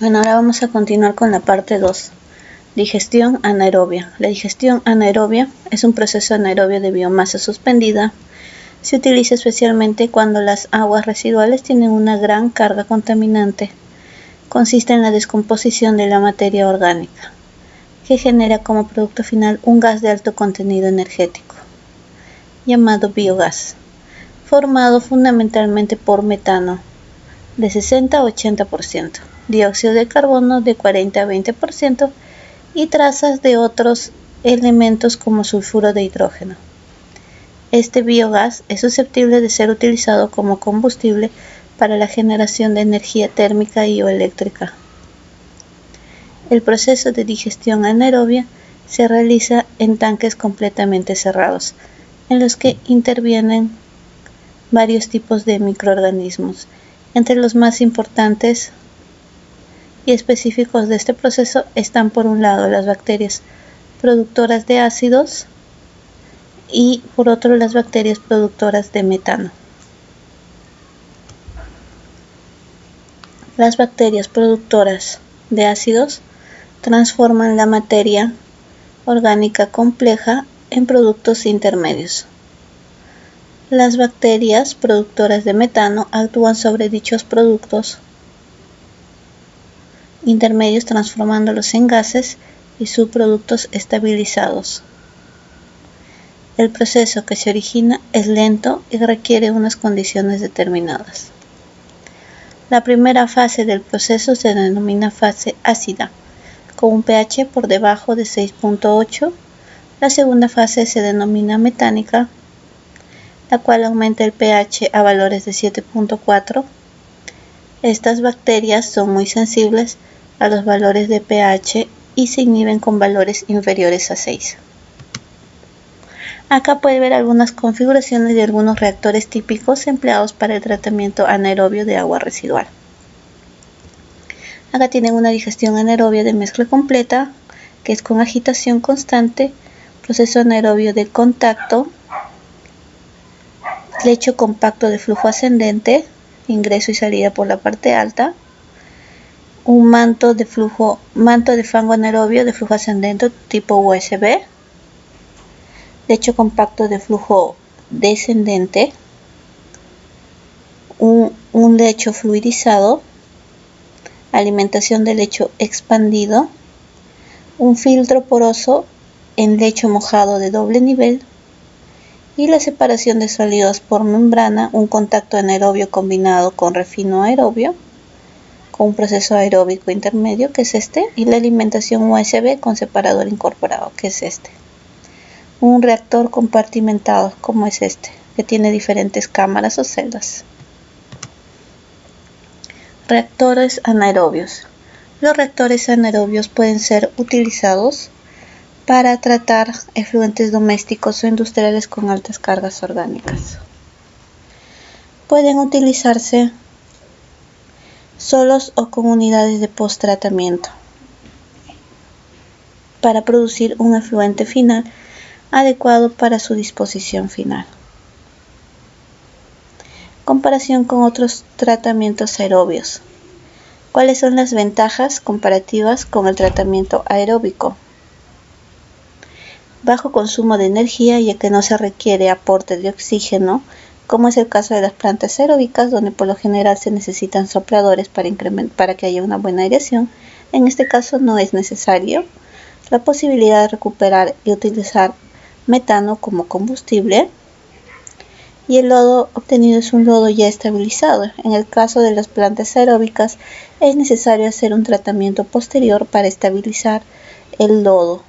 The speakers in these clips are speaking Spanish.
Bueno, ahora vamos a continuar con la parte 2. Digestión anaerobia. La digestión anaerobia es un proceso anaerobio de biomasa suspendida. Se utiliza especialmente cuando las aguas residuales tienen una gran carga contaminante. Consiste en la descomposición de la materia orgánica, que genera como producto final un gas de alto contenido energético, llamado biogás, formado fundamentalmente por metano de 60 a 80%, dióxido de carbono de 40 a 20% y trazas de otros elementos como sulfuro de hidrógeno. Este biogás es susceptible de ser utilizado como combustible para la generación de energía térmica y o eléctrica. El proceso de digestión anaerobia se realiza en tanques completamente cerrados, en los que intervienen varios tipos de microorganismos. Entre los más importantes y específicos de este proceso están, por un lado, las bacterias productoras de ácidos y por otro las bacterias productoras de metano. Las bacterias productoras de ácidos transforman la materia orgánica compleja en productos intermedios. Las bacterias productoras de metano actúan sobre dichos productos intermedios transformándolos en gases y subproductos estabilizados. El proceso que se origina es lento y requiere unas condiciones determinadas. La primera fase del proceso se denomina fase ácida, con un pH por debajo de 6.8. La segunda fase se denomina metánica, la cual aumenta el pH a valores de 7.4. Estas bacterias son muy sensibles a los valores de pH y se inhiben con valores inferiores a 6. Acá puede ver algunas configuraciones de algunos reactores típicos empleados para el tratamiento anaerobio de agua residual. Acá tienen una digestión anaerobia de mezcla completa, que es con agitación constante, proceso anaerobio de contacto, lecho compacto de flujo ascendente, ingreso y salida por la parte alta, un manto de fango anaerobio de flujo ascendente tipo USB, lecho compacto de flujo descendente, un lecho fluidizado, alimentación de lecho expandido, un filtro poroso en lecho mojado de doble nivel y la separación de sólidos por membrana, un contacto anaerobio combinado con refino aerobio, con un proceso aeróbico intermedio, que es este, y la alimentación USB con separador incorporado, que es este. Un reactor compartimentado, como es este, que tiene diferentes cámaras o celdas. Reactores anaerobios. Los reactores anaerobios pueden ser utilizados para tratar efluentes domésticos o industriales con altas cargas orgánicas. Pueden utilizarse solos o con unidades de post-tratamiento para producir un efluente final adecuado para su disposición final. Comparación con otros tratamientos aerobios. ¿Cuáles son las ventajas comparativas con el tratamiento aeróbico? Bajo consumo de energía, ya que no se requiere aporte de oxígeno, como es el caso de las plantas aeróbicas, donde por lo general se necesitan sopladores para que haya una buena aireación. En este caso no es necesario. La posibilidad de recuperar y utilizar metano como combustible, y el lodo obtenido es un lodo ya estabilizado. En el caso de las plantas aeróbicas es necesario hacer un tratamiento posterior para estabilizar el lodo.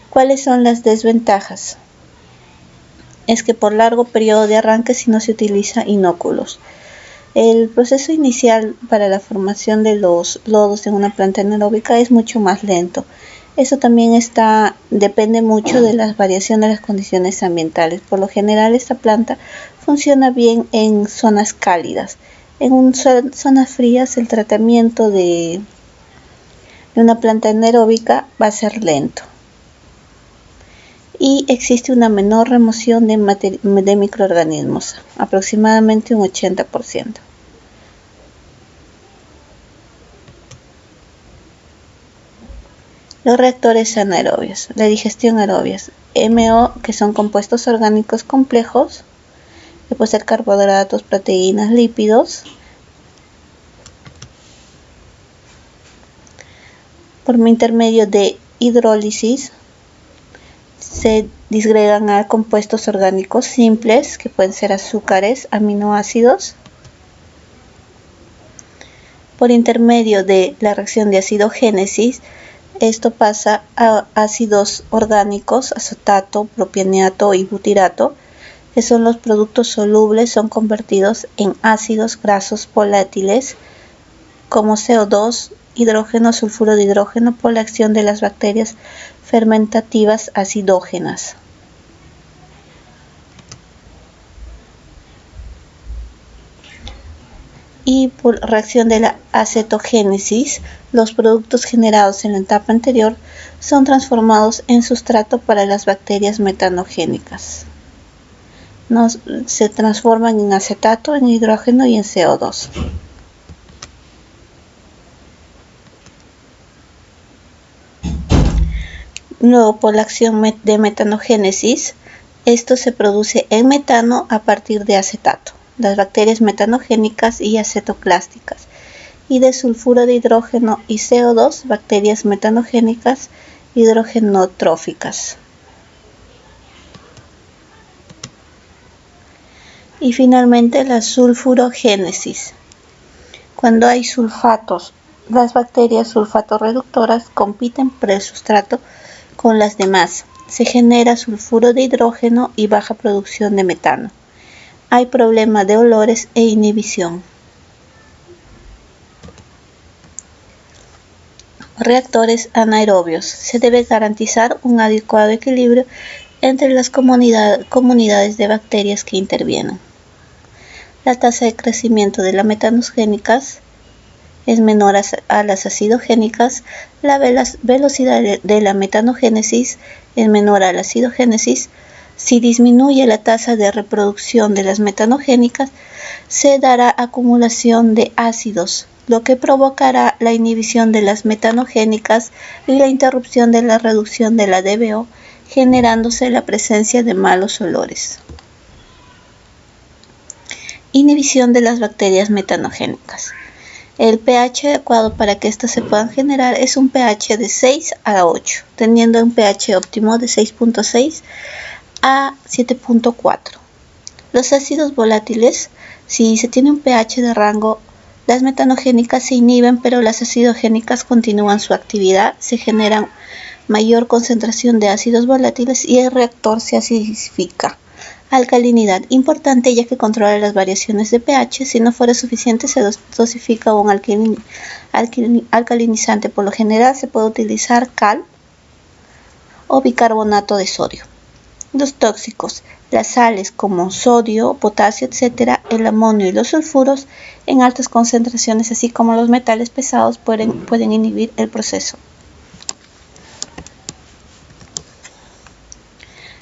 ¿Cuáles son las desventajas? Es que por largo periodo de arranque si no se utiliza inóculos. El proceso inicial para la formación de los lodos en una planta anaeróbica es mucho más lento. Eso también depende mucho de la variación de las condiciones ambientales. Por lo general esta planta funciona bien en zonas cálidas. En zonas frías el tratamiento de una planta anaeróbica va a ser lento. Y existe una menor remoción de microorganismos, aproximadamente un 80%. Los reactores anaerobios, la digestión aerobia, MO, que son compuestos orgánicos complejos, que pueden ser carbohidratos, proteínas, lípidos. Por intermedio de hidrólisis se disgregan a compuestos orgánicos simples, que pueden ser azúcares, aminoácidos. Por intermedio de la reacción de acidogénesis, esto pasa a ácidos orgánicos, acetato, propianato y butirato, que son los productos solubles, son convertidos en ácidos grasos volátiles como CO2, hidrógeno, sulfuro de hidrógeno por la acción de las bacterias fermentativas acidógenas. Y por reacción de la acetogénesis, los productos generados en la etapa anterior son transformados en sustrato para las bacterias metanogénicas. Se transforman en acetato, en hidrógeno y en CO2. Luego, por la acción de metanogénesis, esto se produce en metano a partir de acetato, las bacterias metanogénicas y acetoclásticas, y de sulfuro de hidrógeno y CO2, bacterias metanogénicas hidrogenotróficas. Y finalmente la sulfurogénesis. Cuando hay sulfatos, las bacterias sulfato-reductoras compiten por el sustrato con las demás. Se genera sulfuro de hidrógeno y baja producción de metano. Hay problema de olores e inhibición. Reactores anaerobios. Se debe garantizar un adecuado equilibrio entre las comunidades de bacterias que intervienen. La tasa de crecimiento de las metanogénicas es menor a las acidogénicas, la velocidad de la metanogénesis es menor a la acidogénesis. Si disminuye la tasa de reproducción de las metanogénicas, se dará acumulación de ácidos, lo que provocará la inhibición de las metanogénicas y la interrupción de la reducción de la DBO, generándose la presencia de malos olores. Inhibición de las bacterias metanogénicas. El pH adecuado para que éstas se puedan generar es un pH de 6 a 8, teniendo un pH óptimo de 6.6 a 7.4. Los ácidos volátiles, si se tiene un pH de rango, las metanogénicas se inhiben, pero las acidogénicas continúan su actividad, se generan mayor concentración de ácidos volátiles y el reactor se acidifica. Alcalinidad, importante ya que controla las variaciones de pH. Si no fuera suficiente, se dosifica un alcalinizante. Por lo general se puede utilizar cal o bicarbonato de sodio. Los tóxicos, las sales como sodio, potasio, etc., el amonio y los sulfuros en altas concentraciones, así como los metales pesados, pueden inhibir el proceso.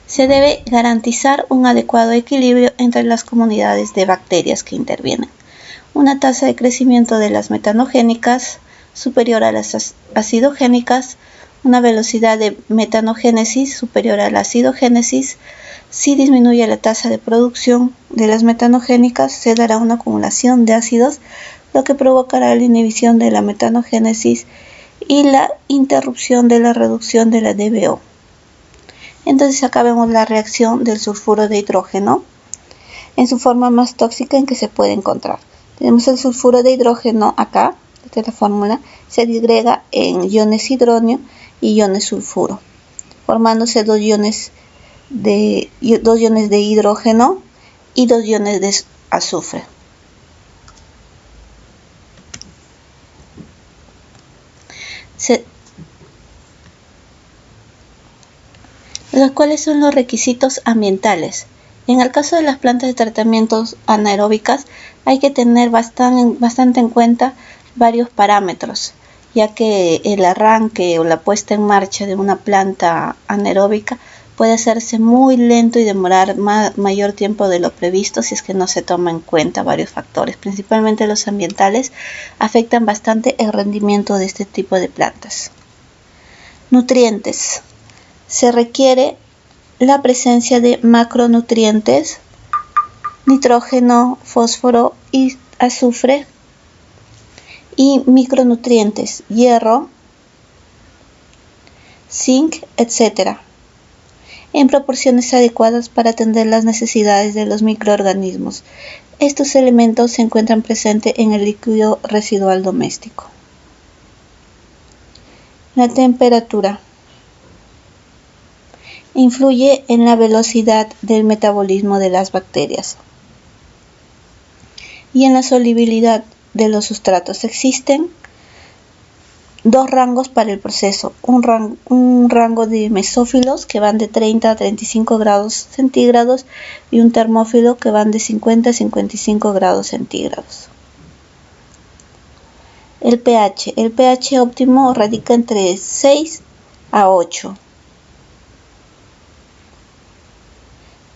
Se debe garantizar un adecuado equilibrio entre las comunidades de bacterias que intervienen. Una tasa de crecimiento de las metanogénicas superior a las acidogénicas, una velocidad de metanogénesis superior a la acidogénesis. Si disminuye la tasa de producción de las metanogénicas, se dará una acumulación de ácidos, lo que provocará la inhibición de la metanogénesis y la interrupción de la reducción de la DBO. Entonces acá vemos la reacción del sulfuro de hidrógeno en su forma más tóxica en que se puede encontrar. Tenemos el sulfuro de hidrógeno acá, esta es la fórmula, se disgrega en iones hidrógeno y iones sulfuro, formándose dos iones de hidrógeno y 2 iones de azufre. ¿Cuáles son los requisitos ambientales? En el caso de las plantas de tratamientos anaeróbicas hay que tener bastante en cuenta varios parámetros, ya que el arranque o la puesta en marcha de una planta anaeróbica puede hacerse muy lento y demorar mayor tiempo de lo previsto si es que no se toma en cuenta varios factores, principalmente los ambientales, afectan bastante el rendimiento de este tipo de plantas. Nutrientes. Se requiere la presencia de macronutrientes, nitrógeno, fósforo y azufre, y micronutrientes, hierro, zinc, etc., en proporciones adecuadas para atender las necesidades de los microorganismos. Estos elementos se encuentran presentes en el líquido residual doméstico. La temperatura influye en la velocidad del metabolismo de las bacterias y en la solubilidad de los sustratos. Existen dos rangos para el proceso, un rango de mesófilos que van de 30 a 35 grados centígrados y un termófilo que van de 50 a 55 grados centígrados. El pH óptimo radica entre 6 a 8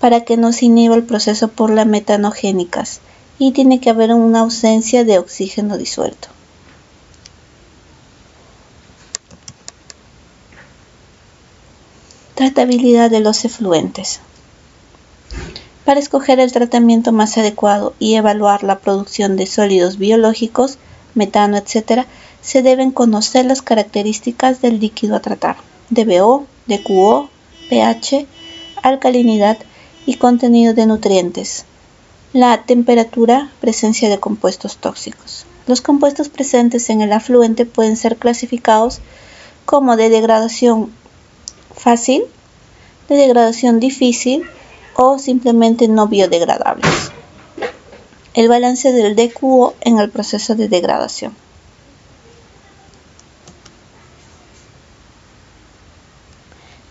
para que no se inhiba el proceso por las metanogénicas y tiene que haber una ausencia de oxígeno disuelto. Tratabilidad de los efluentes. Para escoger el tratamiento más adecuado y evaluar la producción de sólidos biológicos, metano, etc., se deben conocer las características del líquido a tratar: DBO, DQO, pH, alcalinidad y contenido de nutrientes. La temperatura, presencia de compuestos tóxicos. Los compuestos presentes en el afluente pueden ser clasificados como de degradación fácil, de degradación difícil o simplemente no biodegradables. El balance del DQO en el proceso de degradación.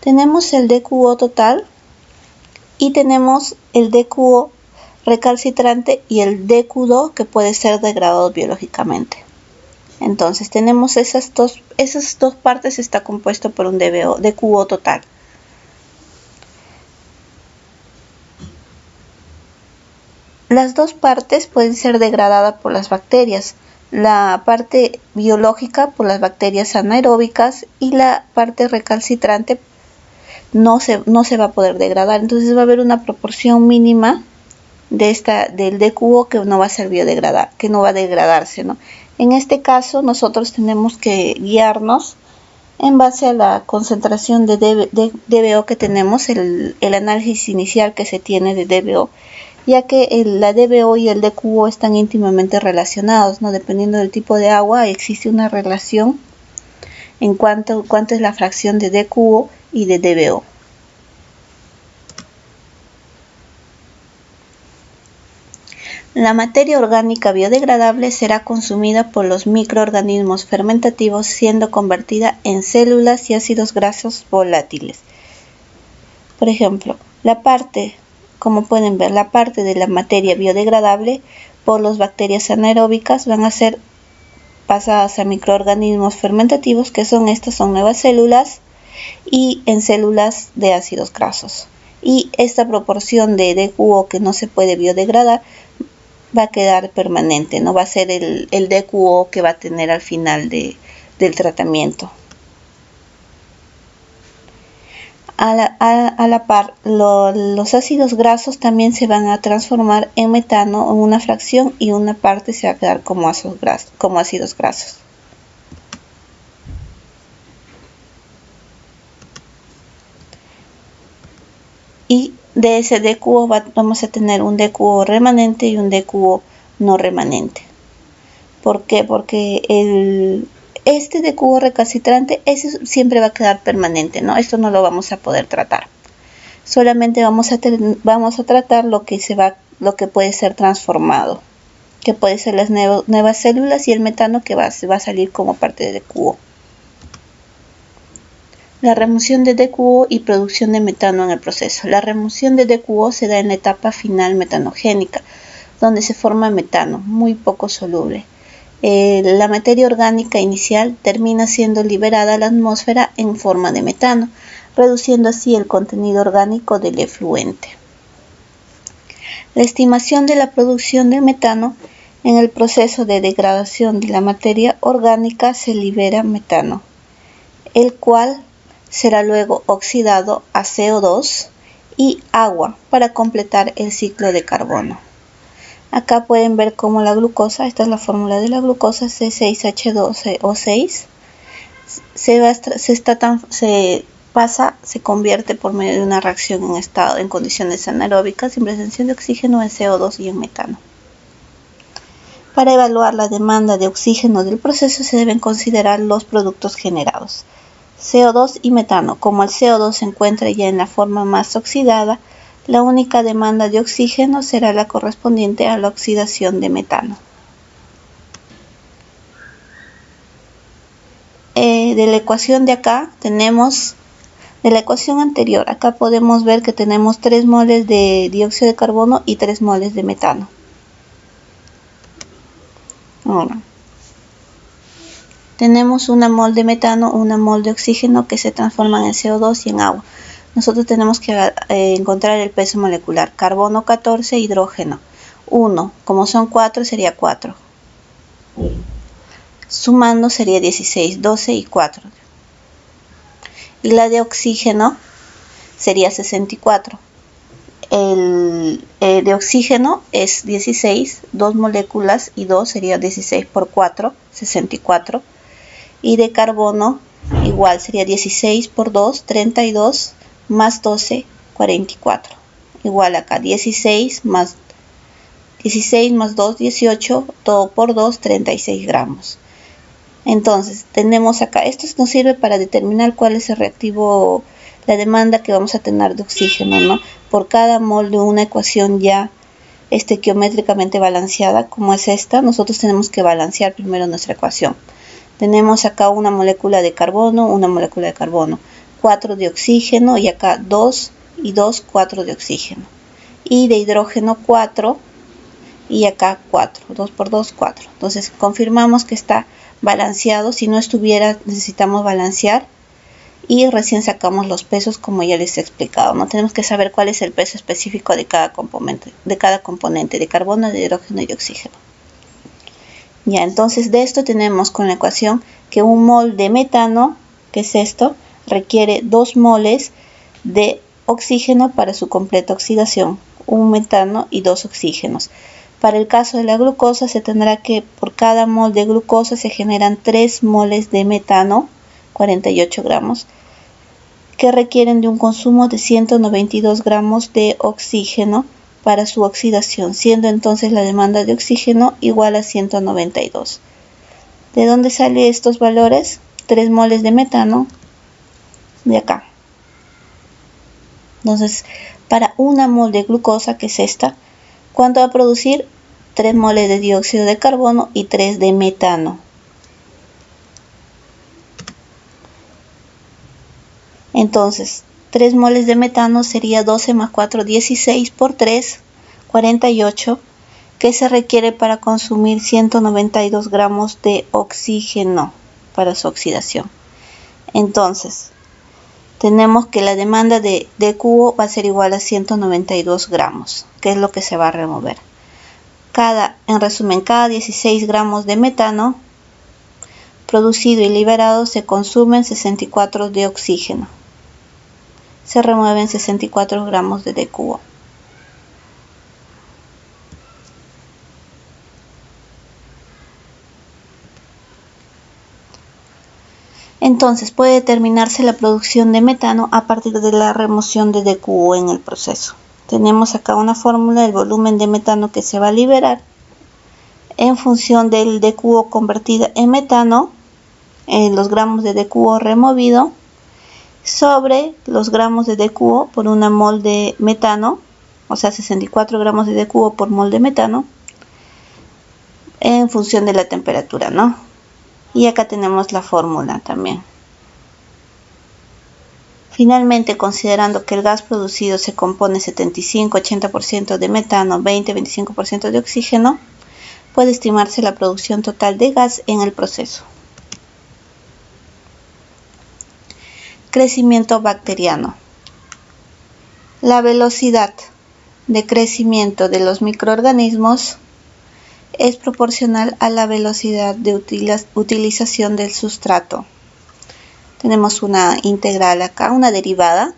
Tenemos el DQO total y tenemos el DQO recalcitrante y el DQ2 que puede ser degradado biológicamente. Entonces tenemos esas dos partes, está compuesto por un DQO total. Las dos partes pueden ser degradadas por las bacterias, la parte biológica por las bacterias anaeróbicas y la parte recalcitrante no se va a poder degradar. Entonces va a haber una proporción mínima del DQO que no va a ser que no va a degradarse, ¿no? En este caso nosotros tenemos que guiarnos en base a la concentración de DBO que tenemos, el análisis inicial que se tiene de DBO, ya que la DBO y el DQO están íntimamente relacionados, ¿no? Dependiendo del tipo de agua existe una relación en cuanto es la fracción de DQO y de DBO. La materia orgánica biodegradable será consumida por los microorganismos fermentativos, siendo convertida en células y ácidos grasos volátiles. Por ejemplo, como pueden ver, la parte de la materia biodegradable por las bacterias anaeróbicas van a ser pasadas a microorganismos fermentativos, que son nuevas células y en células de ácidos grasos. Y esta proporción de DQO que no se puede biodegradar va a quedar permanente, no va a ser el DQO que va a tener al final del tratamiento. A la par, los ácidos grasos también se van a transformar en metano en una fracción y una parte se va a quedar como ácidos grasos. Y de ese DQO vamos a tener un DQO remanente y un DQO no remanente. ¿Por qué? Porque este DQO recalcitrante, ese siempre va a quedar permanente, ¿no? Esto no lo vamos a poder tratar. Solamente vamos a tratar lo que puede ser transformado, que puede ser las nuevas células y el metano que va a salir como parte de DQO. La remoción de DQO y producción de metano en el proceso. La remoción de DQO se da en la etapa final metanogénica, donde se forma metano, muy poco soluble. La materia orgánica inicial termina siendo liberada a la atmósfera en forma de metano, reduciendo así el contenido orgánico del efluente. La estimación de la producción de metano. En el proceso de degradación de la materia orgánica se libera metano, el cual será luego oxidado a CO2 y agua para completar el ciclo de carbono. Acá pueden ver cómo la glucosa, esta es la fórmula de la glucosa, C6H12O6, se convierte por medio de una reacción en condiciones anaeróbicas sin presencia de oxígeno en CO2 y en metano. Para evaluar la demanda de oxígeno del proceso se deben considerar los productos generados, CO2 y metano. Como el CO2 se encuentra ya en la forma más oxidada, la única demanda de oxígeno será la correspondiente a la oxidación de metano. De la ecuación de acá tenemos, de la ecuación anterior, acá podemos ver que tenemos 3 moles de dióxido de carbono y 3 moles de metano. Ahora, tenemos una mol de metano, una mol de oxígeno que se transforman en CO2 y en agua. Nosotros tenemos que encontrar el peso molecular. Carbono 14, hidrógeno 1. Como son 4 sería 4. Sumando sería 16, 12 y 4. Y la de oxígeno sería 64. El de oxígeno es 16, 2 moléculas y 2 sería 16 por 4, 64. Y de carbono igual sería 16 por 2, 32, más 12, 44. Igual acá 16 más 2, 18, todo por 2, 36 gramos. Entonces tenemos acá, esto nos sirve para determinar cuál es el reactivo, la demanda que vamos a tener de oxígeno, ¿no? Por cada mol de una ecuación ya estequiométricamente balanceada, como es esta, nosotros tenemos que balancear primero nuestra ecuación. Tenemos acá una molécula de carbono, 4 de oxígeno, y acá 2 y 2, 4 de oxígeno. Y de hidrógeno 4, y acá 4, 2 por 2, 4. Entonces confirmamos que está balanceado. Si no estuviera, necesitamos balancear. Y recién sacamos los pesos, como ya les he explicado, ¿no? Tenemos que saber cuál es el peso específico de cada componente, de carbono, de hidrógeno y de oxígeno. Ya, entonces de esto tenemos con la ecuación que un mol de metano, que es esto, requiere 2 moles de oxígeno para su completa oxidación, un metano y 2 oxígenos. Para el caso de la glucosa se tendrá que por cada mol de glucosa se generan 3 moles de metano, 48 gramos, que requieren de un consumo de 192 gramos de oxígeno para su oxidación, siendo entonces la demanda de oxígeno igual a 192. ¿De dónde salen estos valores? 3 moles de metano, de acá. Entonces, para una mol de glucosa, que es esta, ¿cuánto va a producir? 3 moles de dióxido de carbono y 3 de metano. Entonces, 3 moles de metano sería 12 más 4, 16 por 3, 48, que se requiere para consumir 192 gramos de oxígeno para su oxidación. Entonces, tenemos que la demanda de DQO va a ser igual a 192 gramos, que es lo que se va a remover. En resumen, cada 16 gramos de metano producido y liberado se consumen 64 de oxígeno. Se remueven 64 gramos de DQO. Entonces puede determinarse la producción de metano a partir de la remoción de DQO en el proceso. Tenemos acá una fórmula del volumen de metano que se va a liberar en función del DQO convertido en metano, los gramos de DQO removido, sobre los gramos de DQO por una mol de metano, o sea 64 gramos de DQO por mol de metano, en función de la temperatura, ¿no? Y acá tenemos la fórmula también. Finalmente, considerando que el gas producido se compone 75-80% de metano, 20-25% de oxígeno, puede estimarse la producción total de gas en el proceso. Crecimiento bacteriano. La velocidad de crecimiento de los microorganismos es proporcional a la velocidad de utilización del sustrato. Tenemos una integral acá, una derivada.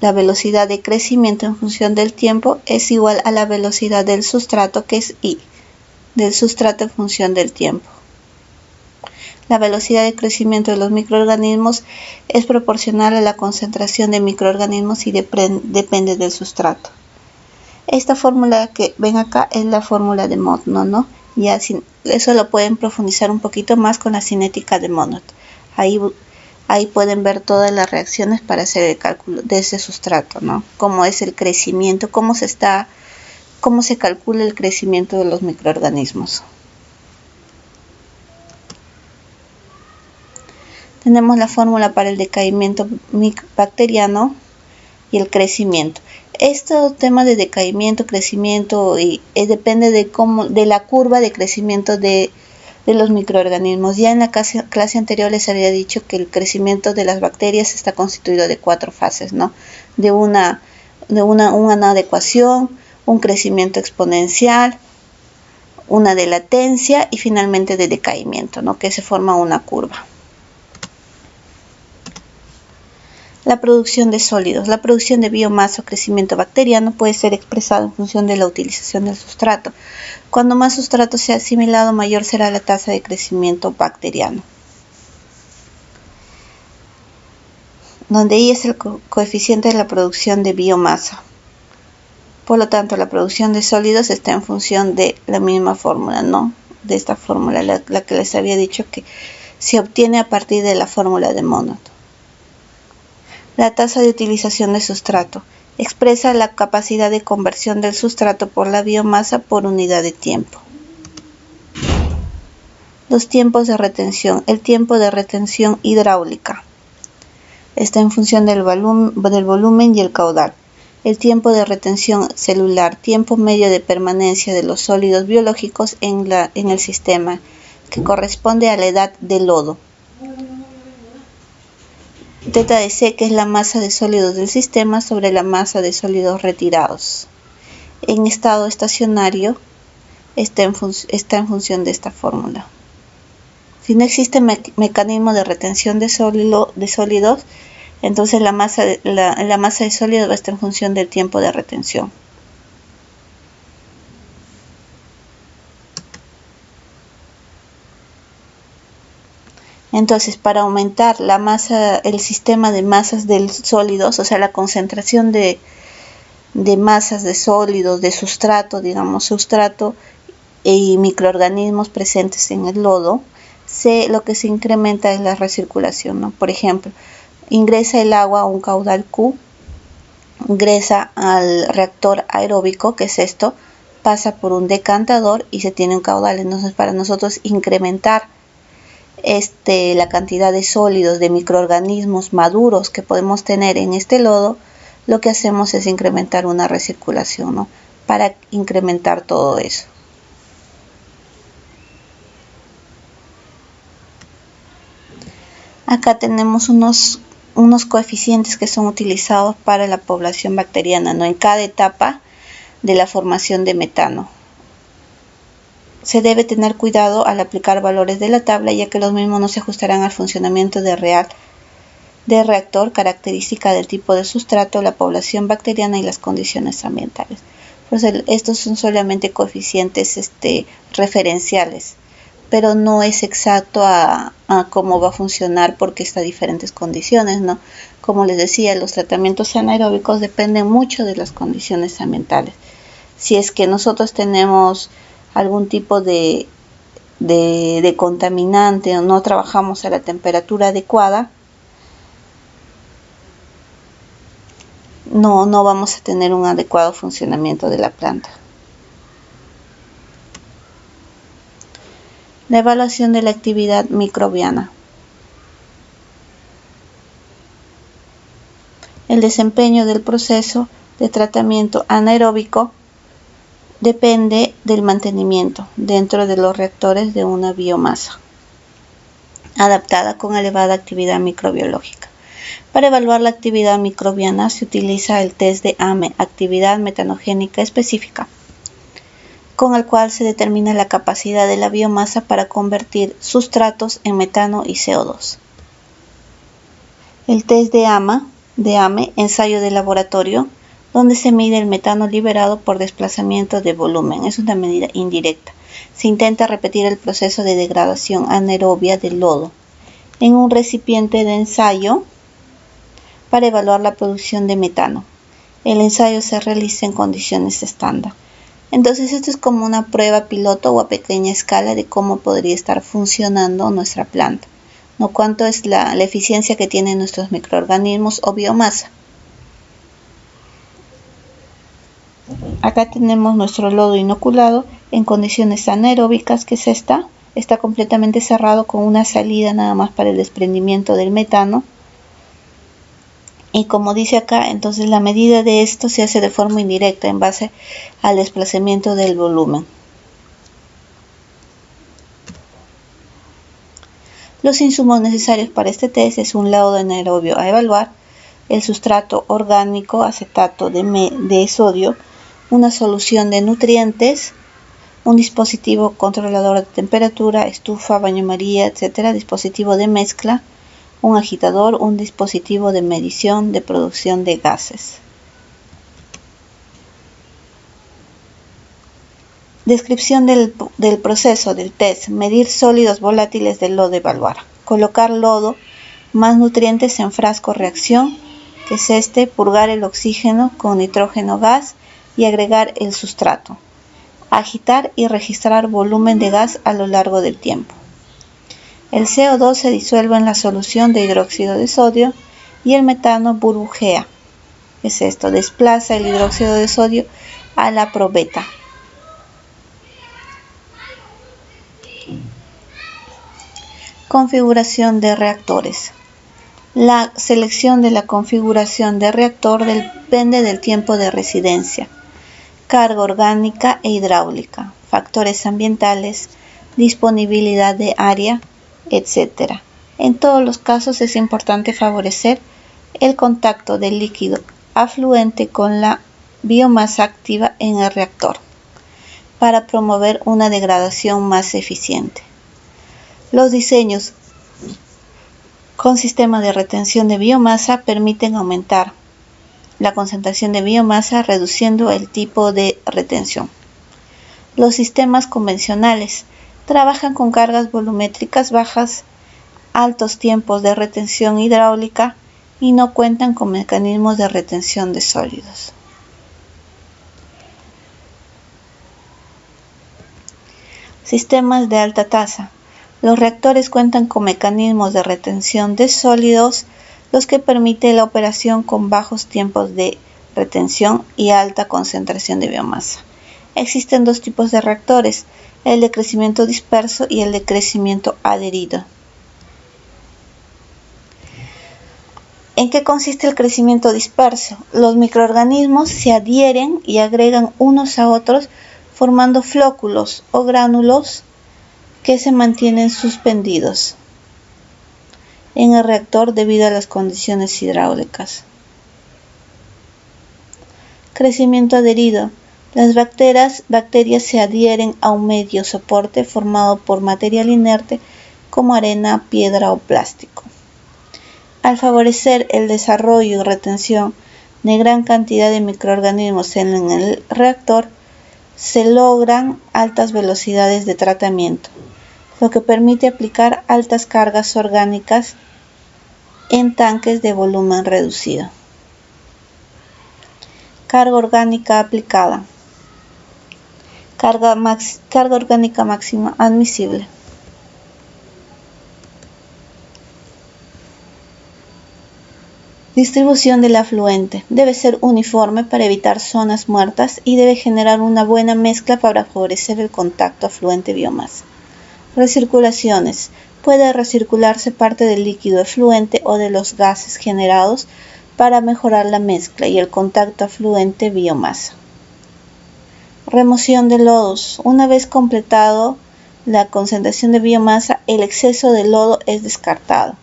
La velocidad de crecimiento en función del tiempo es igual a la velocidad del sustrato, que es I, del sustrato en función del tiempo. La velocidad de crecimiento de los microorganismos es proporcional a la concentración de microorganismos y depende del sustrato. Esta fórmula que ven acá es la fórmula de Monod, ¿no? Ya eso lo pueden profundizar un poquito más con la cinética de Monod. Ahí pueden ver todas las reacciones para hacer el cálculo de ese sustrato, ¿no? Cómo es el crecimiento, cómo se calcula el crecimiento de los microorganismos. Tenemos la fórmula para el decaimiento bacteriano y el crecimiento. Este tema de decaimiento, crecimiento, depende de la curva de crecimiento de los microorganismos. Ya en la clase anterior les había dicho que el crecimiento de las bacterias está constituido de 4 fases, ¿no? De una adecuación, un crecimiento exponencial, una de latencia y finalmente de decaimiento, ¿no? Que se forma una curva. La producción de sólidos. La producción de biomasa o crecimiento bacteriano puede ser expresada en función de la utilización del sustrato. Cuando más sustrato sea asimilado, mayor será la tasa de crecimiento bacteriano, donde I es el coeficiente de la producción de biomasa. Por lo tanto, la producción de sólidos está en función de la misma fórmula, ¿no? De esta fórmula, la que les había dicho que se obtiene a partir de la fórmula de Monod. La tasa de utilización de sustrato expresa la capacidad de conversión del sustrato por la biomasa por unidad de tiempo. Los tiempos de retención. El tiempo de retención hidráulica está en función del volumen y el caudal. El tiempo de retención celular, tiempo medio de permanencia de los sólidos biológicos en el sistema, que corresponde a la edad del lodo. Teta de C, que es la masa de sólidos del sistema sobre la masa de sólidos retirados. En estado estacionario está en función de esta fórmula. Si no existe mecanismo de retención de sólidos, entonces la masa de sólidos va a estar en función del tiempo de retención. Entonces, para aumentar la masa, el sistema de masas de sólidos, o sea, la concentración de masas de sólidos, de sustrato, sustrato y microorganismos presentes en el lodo, lo que se incrementa es la recirculación, ¿no? Por ejemplo, ingresa el agua a un caudal Q, ingresa al reactor aeróbico, que es esto, pasa por un decantador y se tiene un caudal. Entonces, para nosotros incrementar la cantidad de sólidos, de microorganismos maduros que podemos tener en este lodo, lo que hacemos es incrementar una recirculación, ¿no? Para incrementar todo eso. Acá tenemos unos coeficientes que son utilizados para la población bacteriana, ¿no? En cada etapa de la formación de metano. Se debe tener cuidado al aplicar valores de la tabla, ya que los mismos no se ajustarán al funcionamiento de reactor, característica del tipo de sustrato, la población bacteriana y las condiciones ambientales. Pues estos son solamente coeficientes referenciales, pero no es exacto a cómo va a funcionar porque está a diferentes condiciones, ¿no? Como les decía, los tratamientos anaeróbicos dependen mucho de las condiciones ambientales. Si es que nosotros tenemos algún tipo de contaminante o no trabajamos a la temperatura adecuada, no vamos a tener un adecuado funcionamiento de la planta. La evaluación de la actividad microbiana. El desempeño del proceso de tratamiento anaeróbico depende del mantenimiento dentro de los reactores de una biomasa adaptada con elevada actividad microbiológica. Para evaluar la actividad microbiana se utiliza el test de AME, actividad metanogénica específica. con el cual se determina la capacidad de la biomasa para convertir sustratos en metano y CO2. El test de AME, ensayo de laboratorio, donde se mide el metano liberado por desplazamiento de volumen. Es una medida indirecta. Se intenta repetir el proceso de degradación anaerobia del lodo en un recipiente de ensayo para evaluar la producción de metano. El ensayo se realiza en condiciones estándar. Entonces, esto es como una prueba piloto o a pequeña escala de cómo podría estar funcionando nuestra planta, ¿no? Cuánto es la eficiencia que tienen nuestros microorganismos o biomasa. Acá tenemos nuestro lodo inoculado en condiciones anaeróbicas, que es esta. Está completamente cerrado con una salida nada más para el desprendimiento del metano. Y como dice acá, entonces la medida de esto se hace de forma indirecta en base al desplazamiento del volumen. Los insumos necesarios para este test es un lodo anaerobio a evaluar, el sustrato orgánico, acetato de sodio, una solución de nutrientes, un dispositivo controlador de temperatura, estufa, baño María, etc., dispositivo de mezcla, un agitador, un dispositivo de medición de producción de gases. Descripción del proceso del test: medir sólidos volátiles del lodo, evaluar. Colocar lodo más nutrientes en frasco reacción, que es este, purgar el oxígeno con nitrógeno gas y agregar el sustrato. Agitar y registrar volumen de gas a lo largo del tiempo. El CO2 se disuelve en la solución de hidróxido de sodio y el metano burbujea. Es esto, desplaza el hidróxido de sodio a la probeta. Configuración de reactores. La selección de la configuración de reactor depende del tiempo de residencia, carga orgánica e hidráulica, factores ambientales, disponibilidad de área, etc. En todos los casos es importante favorecer el contacto del líquido afluente con la biomasa activa en el reactor para promover una degradación más eficiente. Los diseños con sistema de retención de biomasa permiten aumentar la concentración de biomasa reduciendo el tipo de retención. Los sistemas convencionales trabajan con cargas volumétricas bajas, altos tiempos de retención hidráulica y no cuentan con mecanismos de retención de sólidos. Sistemas de alta tasa. Los reactores cuentan con mecanismos de retención de sólidos, los que permiten la operación con bajos tiempos de retención y alta concentración de biomasa. Existen dos tipos de reactores, el de crecimiento disperso y el de crecimiento adherido. ¿En qué consiste el crecimiento disperso? Los microorganismos se adhieren y agregan unos a otros formando flóculos o gránulos que se mantienen suspendidos en el reactor debido a las condiciones hidráulicas. Crecimiento adherido. Las bacterias se adhieren a un medio soporte formado por material inerte como arena, piedra o plástico. Al favorecer el desarrollo y retención de gran cantidad de microorganismos en el reactor, se logran altas velocidades de tratamiento, lo que permite aplicar altas cargas orgánicas en tanques de volumen reducido. Carga orgánica aplicada. Carga orgánica máxima admisible. Distribución del afluente. Debe ser uniforme para evitar zonas muertas y debe generar una buena mezcla para favorecer el contacto afluente-biomasa. Recirculaciones. Puede recircularse parte del líquido efluente o de los gases generados para mejorar la mezcla y el contacto afluente-biomasa. Remoción de lodos. Una vez completado la concentración de biomasa, el exceso de lodo es descartado.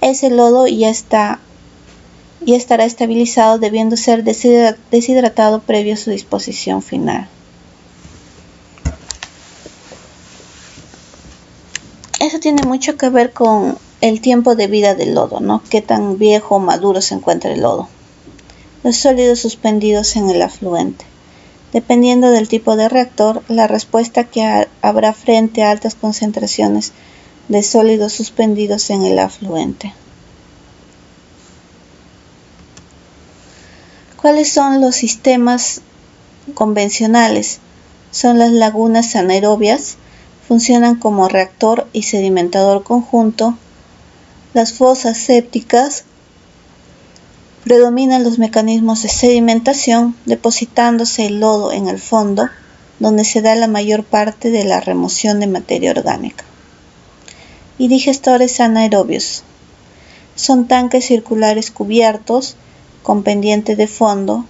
Ese lodo ya estará estabilizado, debiendo ser deshidratado previo a su disposición final. eso tiene mucho que ver con el tiempo de vida del lodo, ¿no? Qué tan viejo o maduro se encuentra el lodo. Los sólidos suspendidos en el afluente. Dependiendo del tipo de reactor, la respuesta que habrá frente a altas concentraciones de sólidos suspendidos en el afluente. ¿Cuáles son los sistemas convencionales? Son las lagunas anaerobias, funcionan como reactor y sedimentador conjunto. Las fosas sépticas, predominan los mecanismos de sedimentación, depositándose el lodo en el fondo, donde se da la mayor parte de la remoción de materia orgánica. Y digestores anaerobios. Son tanques circulares cubiertos con pendiente de fondo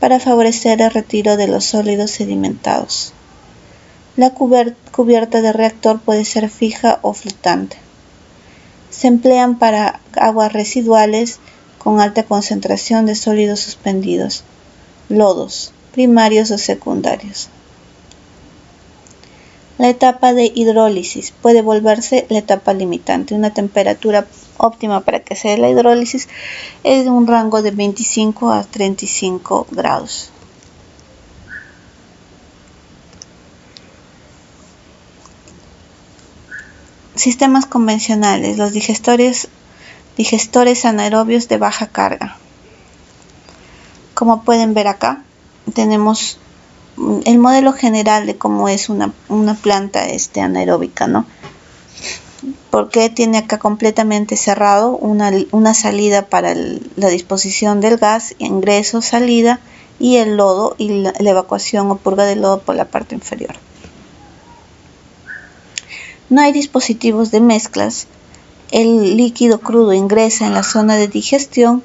para favorecer el retiro de los sólidos sedimentados. La cubierta de reactor puede ser fija o flotante. Se emplean para aguas residuales con alta concentración de sólidos suspendidos, lodos, primarios o secundarios. La etapa de hidrólisis puede volverse la etapa limitante. Una temperatura óptima para que se dé la hidrólisis es de un rango de 25 a 35 grados. Sistemas convencionales, los digestores anaerobios de baja carga. Como pueden ver acá, tenemos el modelo general de cómo es una planta anaeróbica, ¿no? Porque tiene acá completamente cerrado una salida para la disposición del gas, ingreso, salida, y el lodo y la evacuación o purga del lodo por la parte inferior. No hay dispositivos de mezclas. El líquido crudo ingresa en la zona de digestión.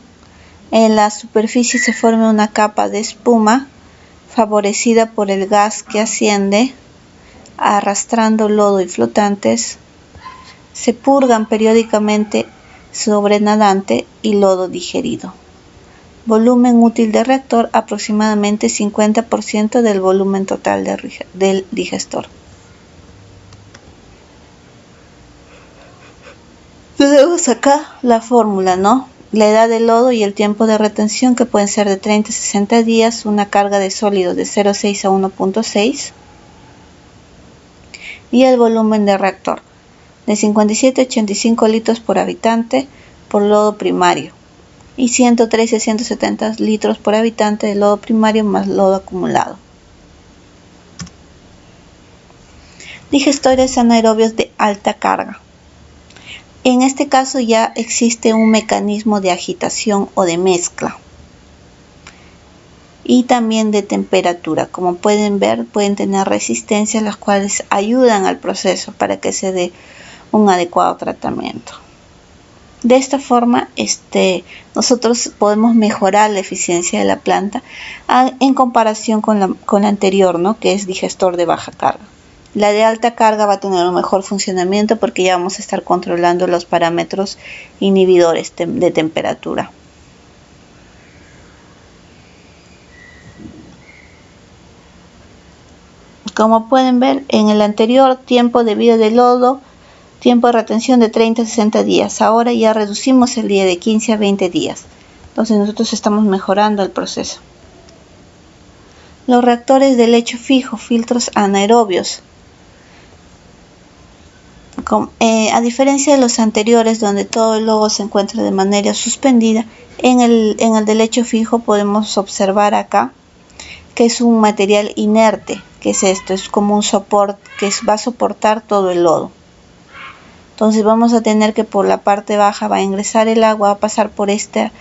En la superficie se forma una capa de espuma favorecida por el gas que asciende, arrastrando lodo y flotantes. Se purgan periódicamente sobrenadante y lodo digerido. Volumen útil de reactor aproximadamente 50% del volumen total del digestor. Tenemos acá la fórmula, ¿no? La edad del lodo y el tiempo de retención, que pueden ser de 30 a 60 días, una carga de sólidos de 0,6 a 1,6 y el volumen de reactor de 57 a 85 litros por habitante por lodo primario y 113 a 170 litros por habitante de lodo primario más lodo acumulado. Digestores anaerobios de alta carga. En este caso ya existe un mecanismo de agitación o de mezcla y también de temperatura. Como pueden ver, pueden tener resistencias, las cuales ayudan al proceso para que se dé un adecuado tratamiento. De esta forma, nosotros podemos mejorar la eficiencia de la planta en comparación con la anterior, ¿no? Que es digestor de baja carga. La de alta carga va a tener un mejor funcionamiento porque ya vamos a estar controlando los parámetros inhibidores de temperatura. Como pueden ver, en el anterior, tiempo de vida del lodo, tiempo de retención de 30 a 60 días. Ahora ya reducimos el día de 15 a 20 días. Entonces nosotros estamos mejorando el proceso. Los reactores de lecho fijo, filtros anaerobios. A diferencia de los anteriores, donde todo el lodo se encuentra de manera suspendida, en el de lecho fijo podemos observar acá que es un material inerte. ¿Qué es esto? Es como un soporte que va a soportar todo el lodo. Entonces vamos a tener que por la parte baja va a ingresar el agua, va a pasar por este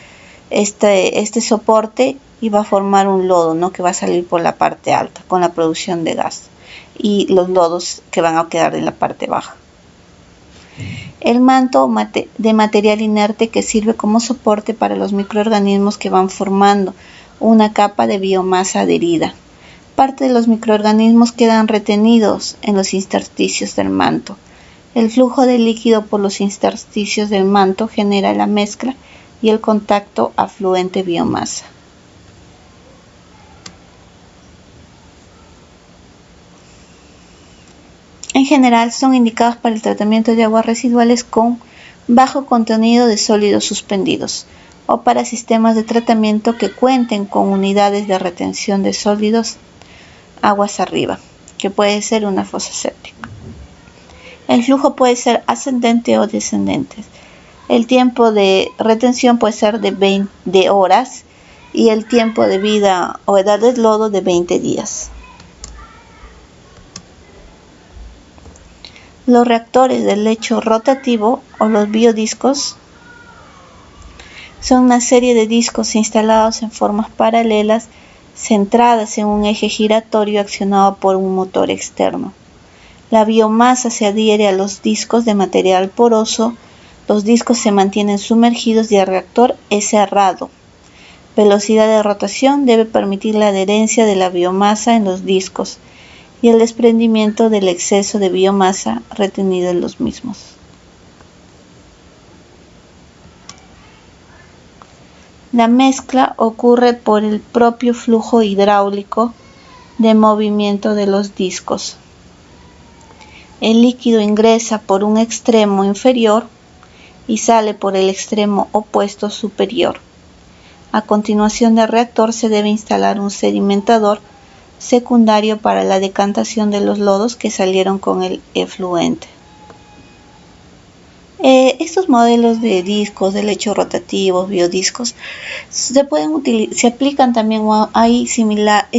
soporte y va a formar un lodo, ¿no? Que va a salir por la parte alta con la producción de gas y los lodos que van a quedar en la parte baja. El manto de material inerte que sirve como soporte para los microorganismos que van formando una capa de biomasa adherida. Parte de los microorganismos quedan retenidos en los intersticios del manto. El flujo de líquido por los intersticios del manto genera la mezcla y el contacto afluente biomasa. En general son indicados para el tratamiento de aguas residuales con bajo contenido de sólidos suspendidos o para sistemas de tratamiento que cuenten con unidades de retención de sólidos aguas arriba, que puede ser una fosa séptica. El flujo puede ser ascendente o descendente. El tiempo de retención puede ser de 20 horas y el tiempo de vida o edad del lodo de 20 días. Los reactores de lecho rotativo o los biodiscos son una serie de discos instalados en formas paralelas centradas en un eje giratorio accionado por un motor externo. La biomasa se adhiere a los discos de material poroso, los discos se mantienen sumergidos y el reactor es cerrado. Velocidad de rotación debe permitir la adherencia de la biomasa en los discos y el desprendimiento del exceso de biomasa retenido en los mismos. La mezcla ocurre por el propio flujo hidráulico de movimiento de los discos. El líquido ingresa por un extremo inferior y sale por el extremo opuesto superior. A continuación del reactor se debe instalar un sedimentador secundario para la decantación de los lodos que salieron con el efluente. Estos modelos de discos, de lecho rotativos, biodiscos, se aplican también, es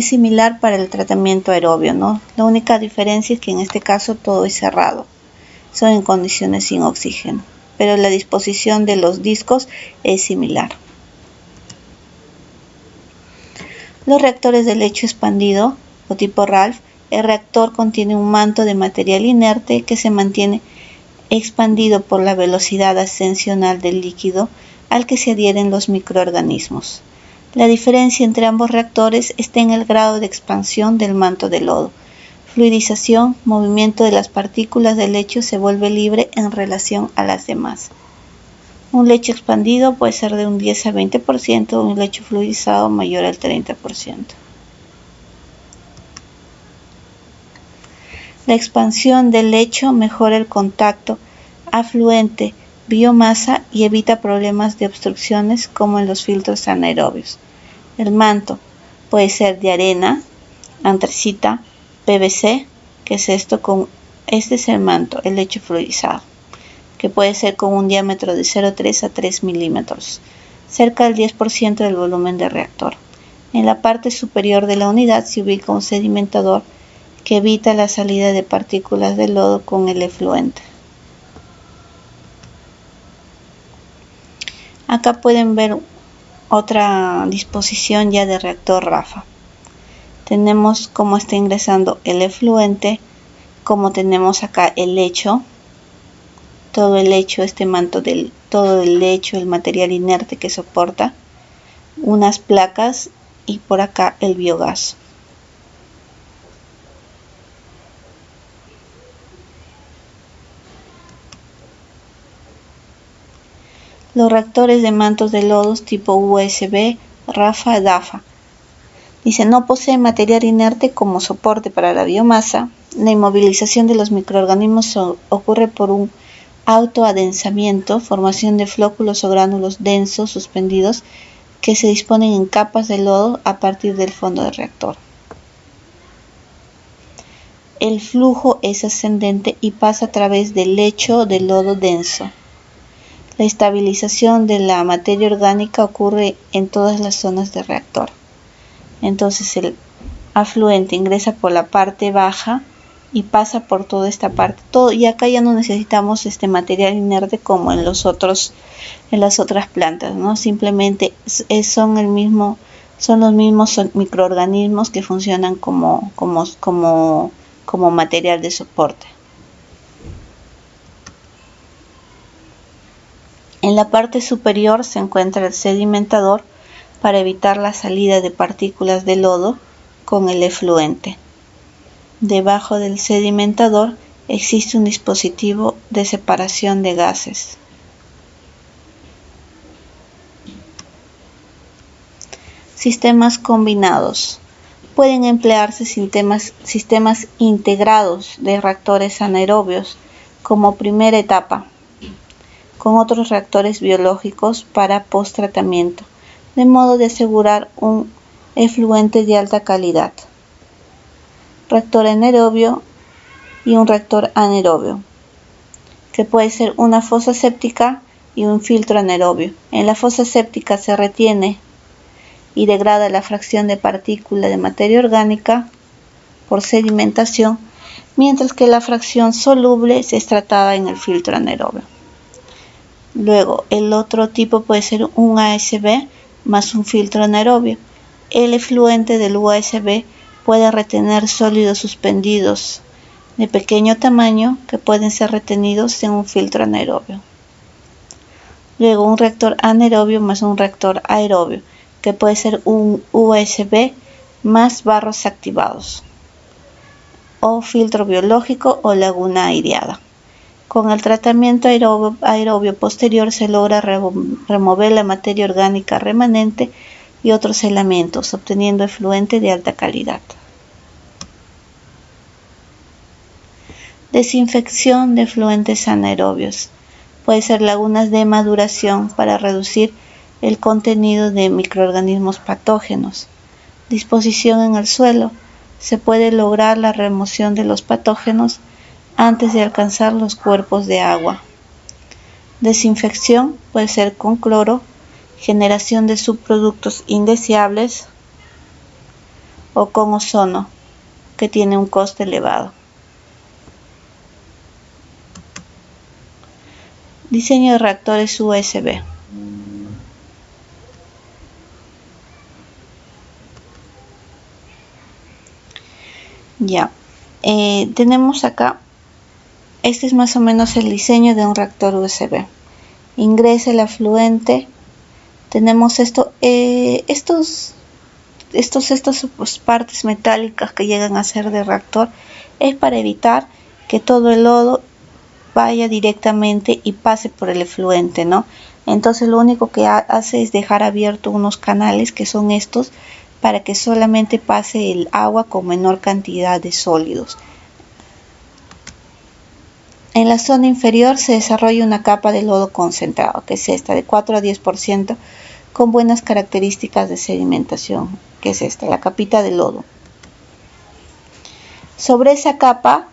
similar para el tratamiento aerobio, ¿no? La única diferencia es que en este caso todo es cerrado, son en condiciones sin oxígeno, pero la disposición de los discos es similar. Los reactores de lecho expandido o tipo RALF, el reactor contiene un manto de material inerte que se mantiene expandido por la velocidad ascensional del líquido al que se adhieren los microorganismos. La diferencia entre ambos reactores está en el grado de expansión del manto de lodo. Fluidización, movimiento de las partículas del lecho se vuelve libre en relación a las demás. Un lecho expandido puede ser de un 10 a 20%, un lecho fluidizado mayor al 30%. La expansión del lecho mejora el contacto afluente biomasa y evita problemas de obstrucciones como en los filtros anaerobios. El manto puede ser de arena, antracita, PVC, que es esto este es el manto, el lecho fluidizado, que puede ser con un diámetro de 0,3 a 3 milímetros, cerca del 10% del volumen del reactor. En la parte superior de la unidad se ubica un sedimentador que evita la salida de partículas de lodo con el efluente. Acá pueden ver otra disposición ya de reactor RAFA. Tenemos cómo está ingresando el efluente, como tenemos acá el lecho, todo el lecho, este manto todo el lecho, el material inerte que soporta, unas placas y por acá el biogás. Los reactores de mantos de lodos tipo USB, RAFA, DAFA. Dice, no posee material inerte como soporte para la biomasa. La inmovilización de los microorganismos ocurre por un autoadensamiento, formación de flóculos o gránulos densos suspendidos que se disponen en capas de lodo a partir del fondo del reactor. El flujo es ascendente y pasa a través del lecho de lodo denso. La estabilización de la materia orgánica ocurre en todas las zonas del reactor. Entonces el afluente ingresa por la parte baja y pasa por toda esta parte. Y acá ya no necesitamos este material inerte como en las otras plantas, ¿no? Simplemente son los mismos microorganismos que funcionan como material de soporte. En la parte superior se encuentra el sedimentador para evitar la salida de partículas de lodo con el efluente. Debajo del sedimentador existe un dispositivo de separación de gases. Sistemas combinados. Pueden emplearse sistemas integrados de reactores anaerobios como primera etapa, con otros reactores biológicos para post-tratamiento, de modo de asegurar un efluente de alta calidad. Reactor anaerobio y un reactor anaerobio, que puede ser una fosa séptica y un filtro anaerobio. En la fosa séptica se retiene y degrada la fracción de partícula de materia orgánica por sedimentación, mientras que la fracción soluble es tratada en el filtro anaerobio. Luego, el otro tipo puede ser un ASB más un filtro anaerobio. El efluente del UASB puede retener sólidos suspendidos de pequeño tamaño que pueden ser retenidos en un filtro anaerobio. Luego, un reactor anaerobio más un reactor aerobio, que puede ser un USB más barros activados, o filtro biológico o laguna aireada. Con el tratamiento aerobio posterior se logra remover la materia orgánica remanente y otros elementos, obteniendo efluente de alta calidad. Desinfección de efluentes anaerobios. Puede ser lagunas de maduración para reducir el contenido de microorganismos patógenos. Disposición en el suelo. Se puede lograr la remoción de los patógenos antes de alcanzar los cuerpos de agua. Desinfección puede ser con cloro, generación de subproductos indeseables o con ozono, que tiene un coste elevado. Diseño de reactores USB. Tenemos acá, este es más o menos el diseño de un reactor USB. Ingresa el afluente, tenemos estas partes metálicas que llegan a ser de reactor, es para evitar que todo el lodo vaya directamente y pase por el efluente, ¿no? Entonces lo único que hace es dejar abiertos unos canales, que son estos, para que solamente pase el agua con menor cantidad de sólidos. En la zona inferior se desarrolla una capa de lodo concentrado, que es esta, de 4 a 10%, con buenas características de sedimentación, que es esta, la capita de lodo. Sobre esa capa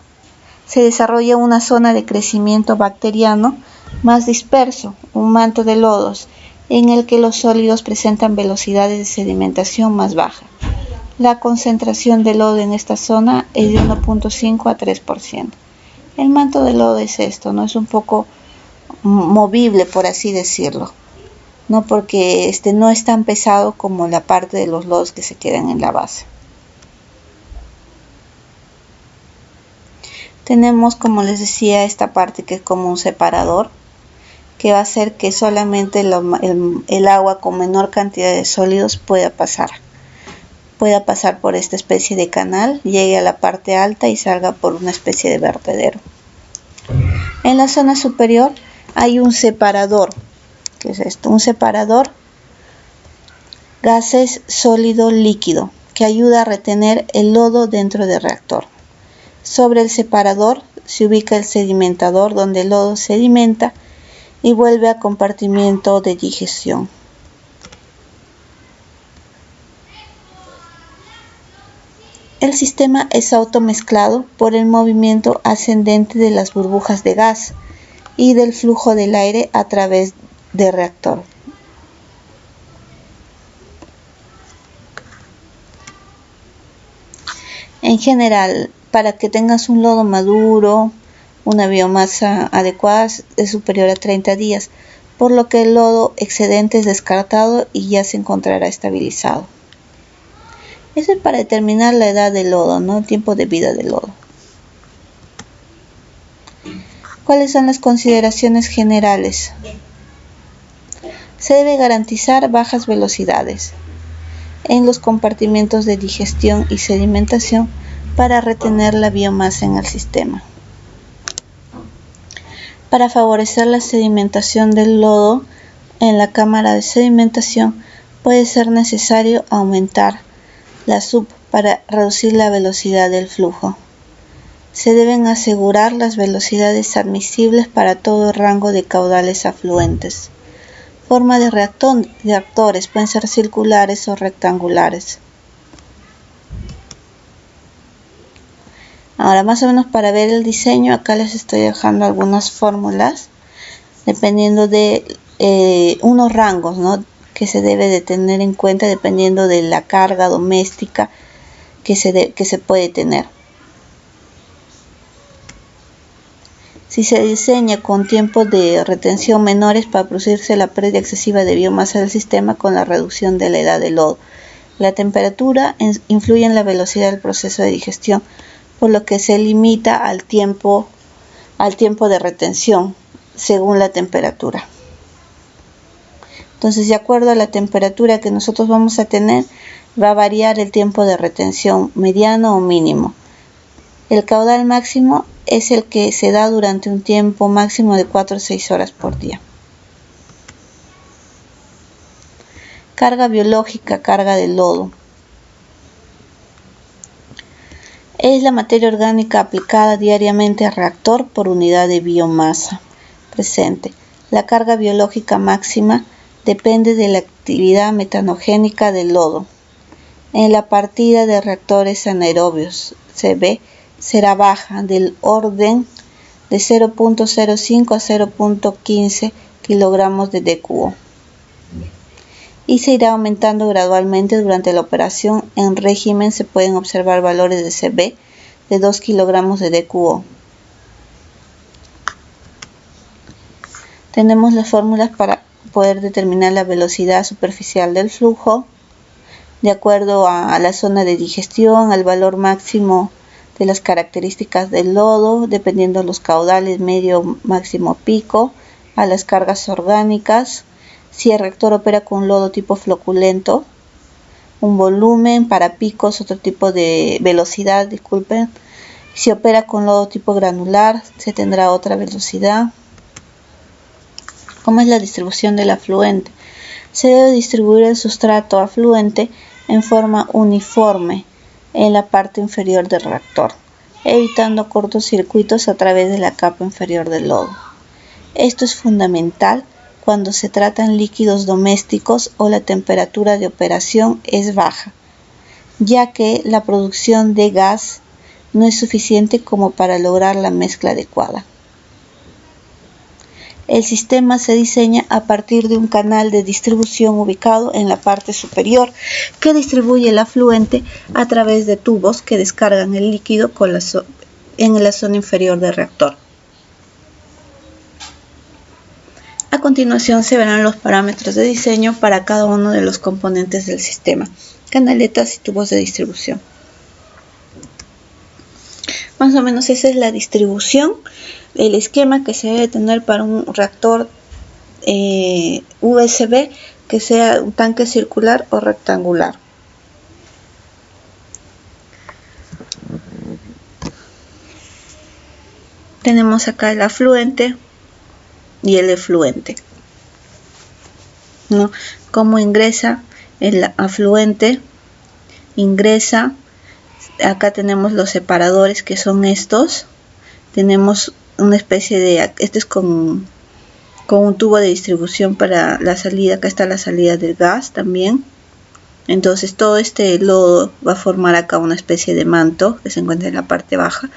se desarrolla una zona de crecimiento bacteriano más disperso, un manto de lodos, en el que los sólidos presentan velocidades de sedimentación más bajas. La concentración de lodo en esta zona es de 1.5 a 3%. El manto de lodo es esto, ¿no? Es un poco movible, por así decirlo, ¿no? Porque no es tan pesado como la parte de los lodos que se quedan en la base. Tenemos, como les decía, esta parte que es como un separador, que va a hacer que solamente el agua con menor cantidad de sólidos pueda pasar por esta especie de canal, llegue a la parte alta y salga por una especie de vertedero. En la zona superior hay un separador, que es esto, un separador gases sólido líquido, que ayuda a retener el lodo dentro del reactor. Sobre el separador se ubica el sedimentador, donde el lodo sedimenta y vuelve a compartimiento de digestión. El sistema es automezclado por el movimiento ascendente de las burbujas de gas y del flujo del aire a través del reactor. En general, para que tengas un lodo maduro, una biomasa adecuada es superior a 30 días, por lo que el lodo excedente es descartado y ya se encontrará estabilizado. Eso es para determinar la edad del lodo, ¿no? El tiempo de vida del lodo. ¿Cuáles son las consideraciones generales? Se debe garantizar bajas velocidades en los compartimentos de digestión y sedimentación para retener la biomasa en el sistema. Para favorecer la sedimentación del lodo en la cámara de sedimentación, puede ser necesario aumentar la SUP para reducir la velocidad del flujo. Se deben asegurar las velocidades admisibles para todo rango de caudales afluentes. Forma de reactores pueden ser circulares o rectangulares. Ahora, más o menos para ver el diseño, acá les estoy dejando algunas fórmulas dependiendo de unos rangos, ¿no?, que se debe de tener en cuenta dependiendo de la carga doméstica que se puede tener. Si se diseña con tiempos de retención menores para producirse la pérdida excesiva de biomasa del sistema con la reducción de la edad del lodo. La temperatura influye en la velocidad del proceso de digestión, por lo que se limita al tiempo de retención según la temperatura. Entonces, de acuerdo a la temperatura que nosotros vamos a tener, va a variar el tiempo de retención mediano o mínimo. El caudal máximo es el que se da durante un tiempo máximo de 4 a 6 horas por día. Carga biológica, carga de lodo. Es la materia orgánica aplicada diariamente al reactor por unidad de biomasa presente. La carga biológica máxima depende de la actividad metanogénica del lodo. En la partida de reactores anaerobios, CB, será baja, del orden de 0.05 a 0.15 kilogramos de DQO, y se irá aumentando gradualmente durante la operación. En régimen se pueden observar valores de CB de 2 kilogramos de DQO. Tenemos las fórmulas para poder determinar la velocidad superficial del flujo de acuerdo a la zona de digestión, al valor máximo de las características del lodo, dependiendo de los caudales medio, máximo, pico, a las cargas orgánicas, si el reactor opera con un lodo tipo floculento, un volumen, para picos, otro tipo de velocidad, disculpen. Si opera con lodo tipo granular, se tendrá otra velocidad. ¿Cómo es la distribución del afluente? Se debe distribuir el sustrato afluente en forma uniforme en la parte inferior del reactor, evitando cortocircuitos a través de la capa inferior del lodo. Esto es fundamental cuando se tratan líquidos domésticos o la temperatura de operación es baja, ya que la producción de gas no es suficiente como para lograr la mezcla adecuada. El sistema se diseña a partir de un canal de distribución ubicado en la parte superior que distribuye el afluente a través de tubos que descargan el líquido en la zona inferior del reactor. A continuación se verán los parámetros de diseño para cada uno de los componentes del sistema, canaletas y tubos de distribución. Más o menos esa es la distribución, el esquema que se debe tener para un reactor USB que sea un tanque circular o rectangular. Tenemos acá el afluente y el efluente, ¿no? Cómo ingresa el afluente, ingresa. Acá tenemos los separadores, que son estos. Tenemos una especie de, este es con un tubo de distribución para la salida. Acá está la salida del gas también. Entonces todo este lodo va a formar acá una especie de manto que se encuentra en la parte baja,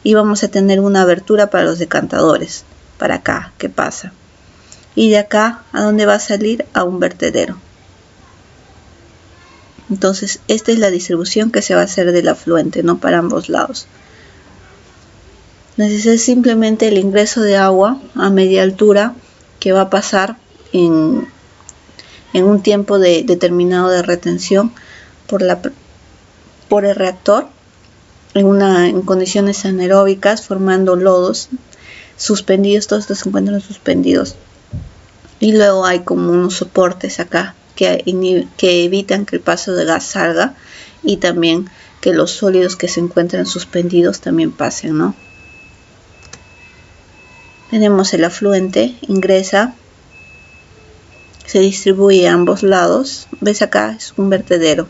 y vamos a tener una abertura para los decantadores, para acá, que pasa, y de acá a dónde va a salir, a un vertedero. Entonces esta es la distribución que se va a hacer del afluente, ¿no?, para ambos lados. Entonces es simplemente el ingreso de agua a media altura que va a pasar en un tiempo determinado de retención por el reactor en condiciones anaeróbicas, formando lodos suspendidos. Todos estos se encuentran suspendidos, y luego hay como unos soportes acá que evitan que el paso de gas salga, y también que los sólidos que se encuentran suspendidos también pasen, ¿no? Tenemos el afluente, ingresa, se distribuye a ambos lados. ¿Ves acá? Es un vertedero.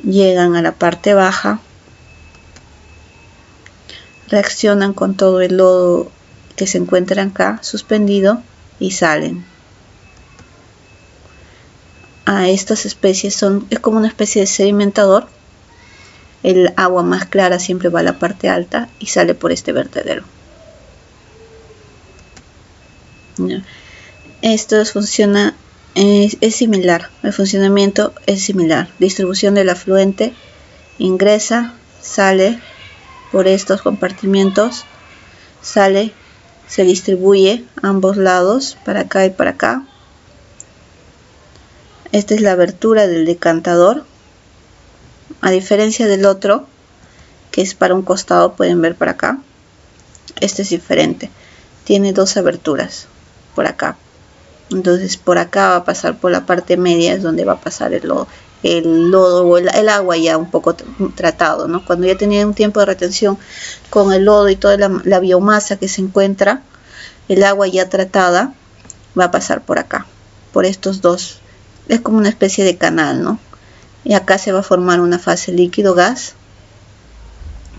llegan a la parte baja, reaccionan con todo el lodo que se encuentra acá suspendido y salen. Estas especies es como una especie de sedimentador. El agua más clara siempre va a la parte alta y sale por este vertedero. Esto funciona, es similar, el funcionamiento es similar. Distribución del afluente: ingresa, sale por estos compartimientos, sale, se distribuye a ambos lados, para acá y para acá. Esta es la abertura del decantador. A diferencia del otro, que es para un costado, pueden ver para acá. Este es diferente. Tiene dos aberturas por acá. Entonces por acá va a pasar por la parte media, es donde va a pasar el lodo o el agua ya un poco tratado, ¿no? Cuando ya tenía un tiempo de retención con el lodo y toda la biomasa que se encuentra, el agua ya tratada va a pasar por acá, por estos dos. Es como una especie de canal, ¿no? Y acá se va a formar una fase líquido-gas,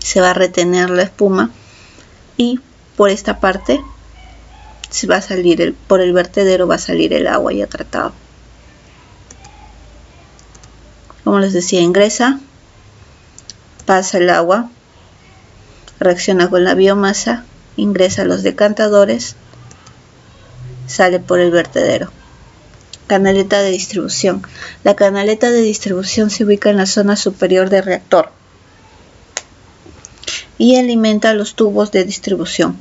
se va a retener la espuma y por esta parte se va a salir, por el vertedero va a salir el agua ya tratado. Como les decía, ingresa, pasa el agua, reacciona con la biomasa, ingresa a los decantadores, sale por el vertedero. Canaleta de distribución. La canaleta de distribución se ubica en la zona superior del reactor y alimenta los tubos de distribución.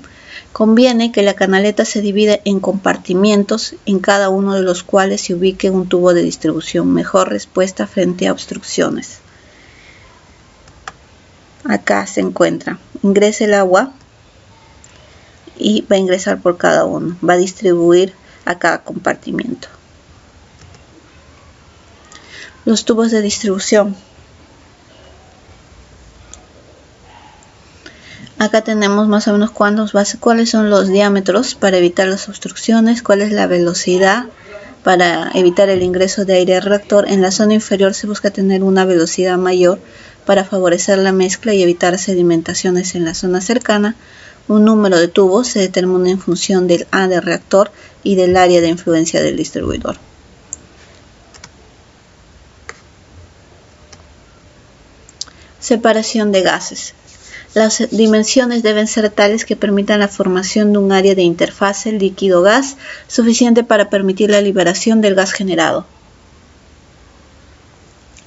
Conviene que la canaleta se divida en compartimientos, en cada uno de los cuales se ubique un tubo de distribución. Mejor respuesta frente a obstrucciones. Acá se encuentra. Ingresa el agua y va a ingresar por cada uno. Va a distribuir a cada compartimiento. Los tubos de distribución. Acá tenemos más o menos cuáles son los diámetros para evitar las obstrucciones, cuál es la velocidad para evitar el ingreso de aire al reactor. En la zona inferior se busca tener una velocidad mayor para favorecer la mezcla y evitar sedimentaciones en la zona cercana. Un número de tubos se determina en función del A del reactor y del área de influencia del distribuidor. Separación de gases. Las dimensiones deben ser tales que permitan la formación de un área de interfase líquido-gas suficiente para permitir la liberación del gas generado.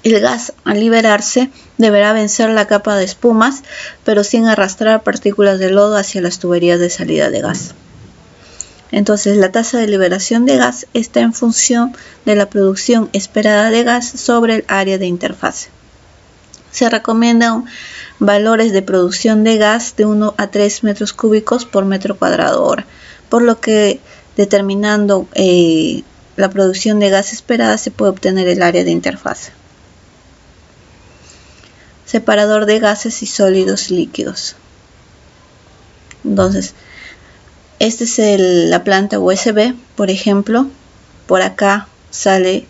El gas, al liberarse, deberá vencer la capa de espumas, pero sin arrastrar partículas de lodo hacia las tuberías de salida de gas. Entonces, la tasa de liberación de gas está en función de la producción esperada de gas sobre el área de interfase. Se recomiendan valores de producción de gas de 1 a 3 metros cúbicos por metro cuadrado hora, por lo que determinando la producción de gas esperada se puede obtener el área de interfase. Separador de gases y sólidos líquidos. Entonces, esta es la planta USB, por ejemplo. Por acá sale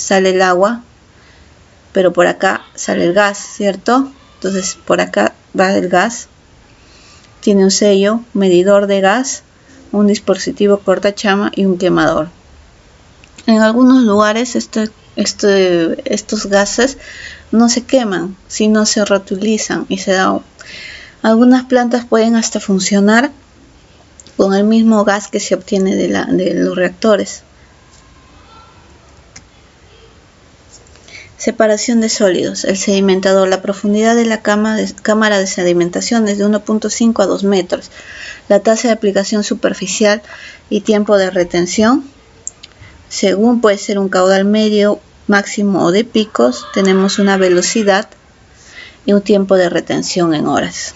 el agua, pero por acá sale el gas, ¿cierto? Entonces por acá va el gas, tiene un sello, medidor de gas, un dispositivo cortachama y un quemador. En algunos lugares estos gases no se queman, sino se reutilizan y algunas plantas pueden hasta funcionar con el mismo gas que se obtiene de los reactores. Separación de sólidos. El sedimentador. La profundidad de la cámara de sedimentación es de 1.5 a 2 metros. La tasa de aplicación superficial y tiempo de retención. Según puede ser un caudal medio, máximo o de picos, tenemos una velocidad y un tiempo de retención en horas.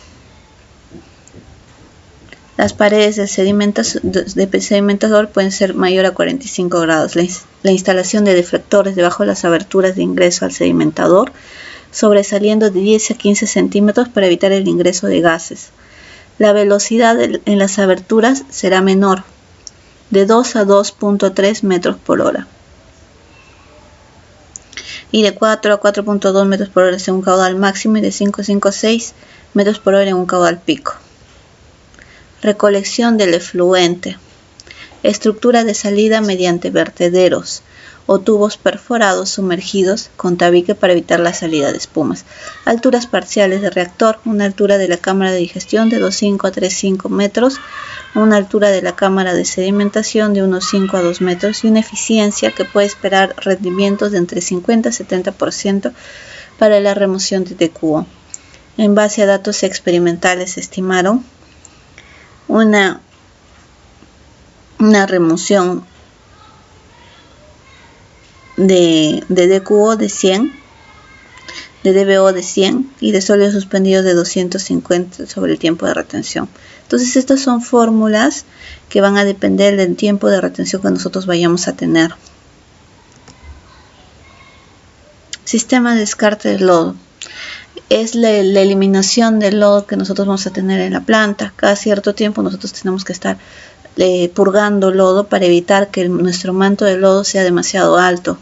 Las paredes del sedimentador pueden ser mayor a 45 grados. La instalación de deflectores debajo de las aberturas de ingreso al sedimentador, sobresaliendo de 10 a 15 centímetros para evitar el ingreso de gases. La velocidad en las aberturas será menor, de 2 a 2.3 metros por hora. y de 4 a 4.2 metros por hora en un caudal máximo y de 5,56 metros por hora en un caudal pico. Recolección del efluente. Estructura de salida mediante vertederos o tubos perforados sumergidos con tabique para evitar la salida de espumas. Alturas parciales de reactor, una altura de la cámara de digestión de 2,5 a 3,5 metros, una altura de la cámara de sedimentación de unos 5 a 2 metros y una eficiencia que puede esperar rendimientos de entre 50 a 70% para la remoción de DQO. En base a datos experimentales se estimaron una remoción de DQO de 100, de DBO de 100 y de sólidos suspendidos de 250 sobre el tiempo de retención. Entonces estas son fórmulas que van a depender del tiempo de retención que nosotros vayamos a tener. Sistema de descarte del lodo. Es la eliminación del lodo que nosotros vamos a tener en la planta. Cada cierto tiempo nosotros tenemos que estar purgando lodo para evitar que nuestro manto de lodo sea demasiado alto.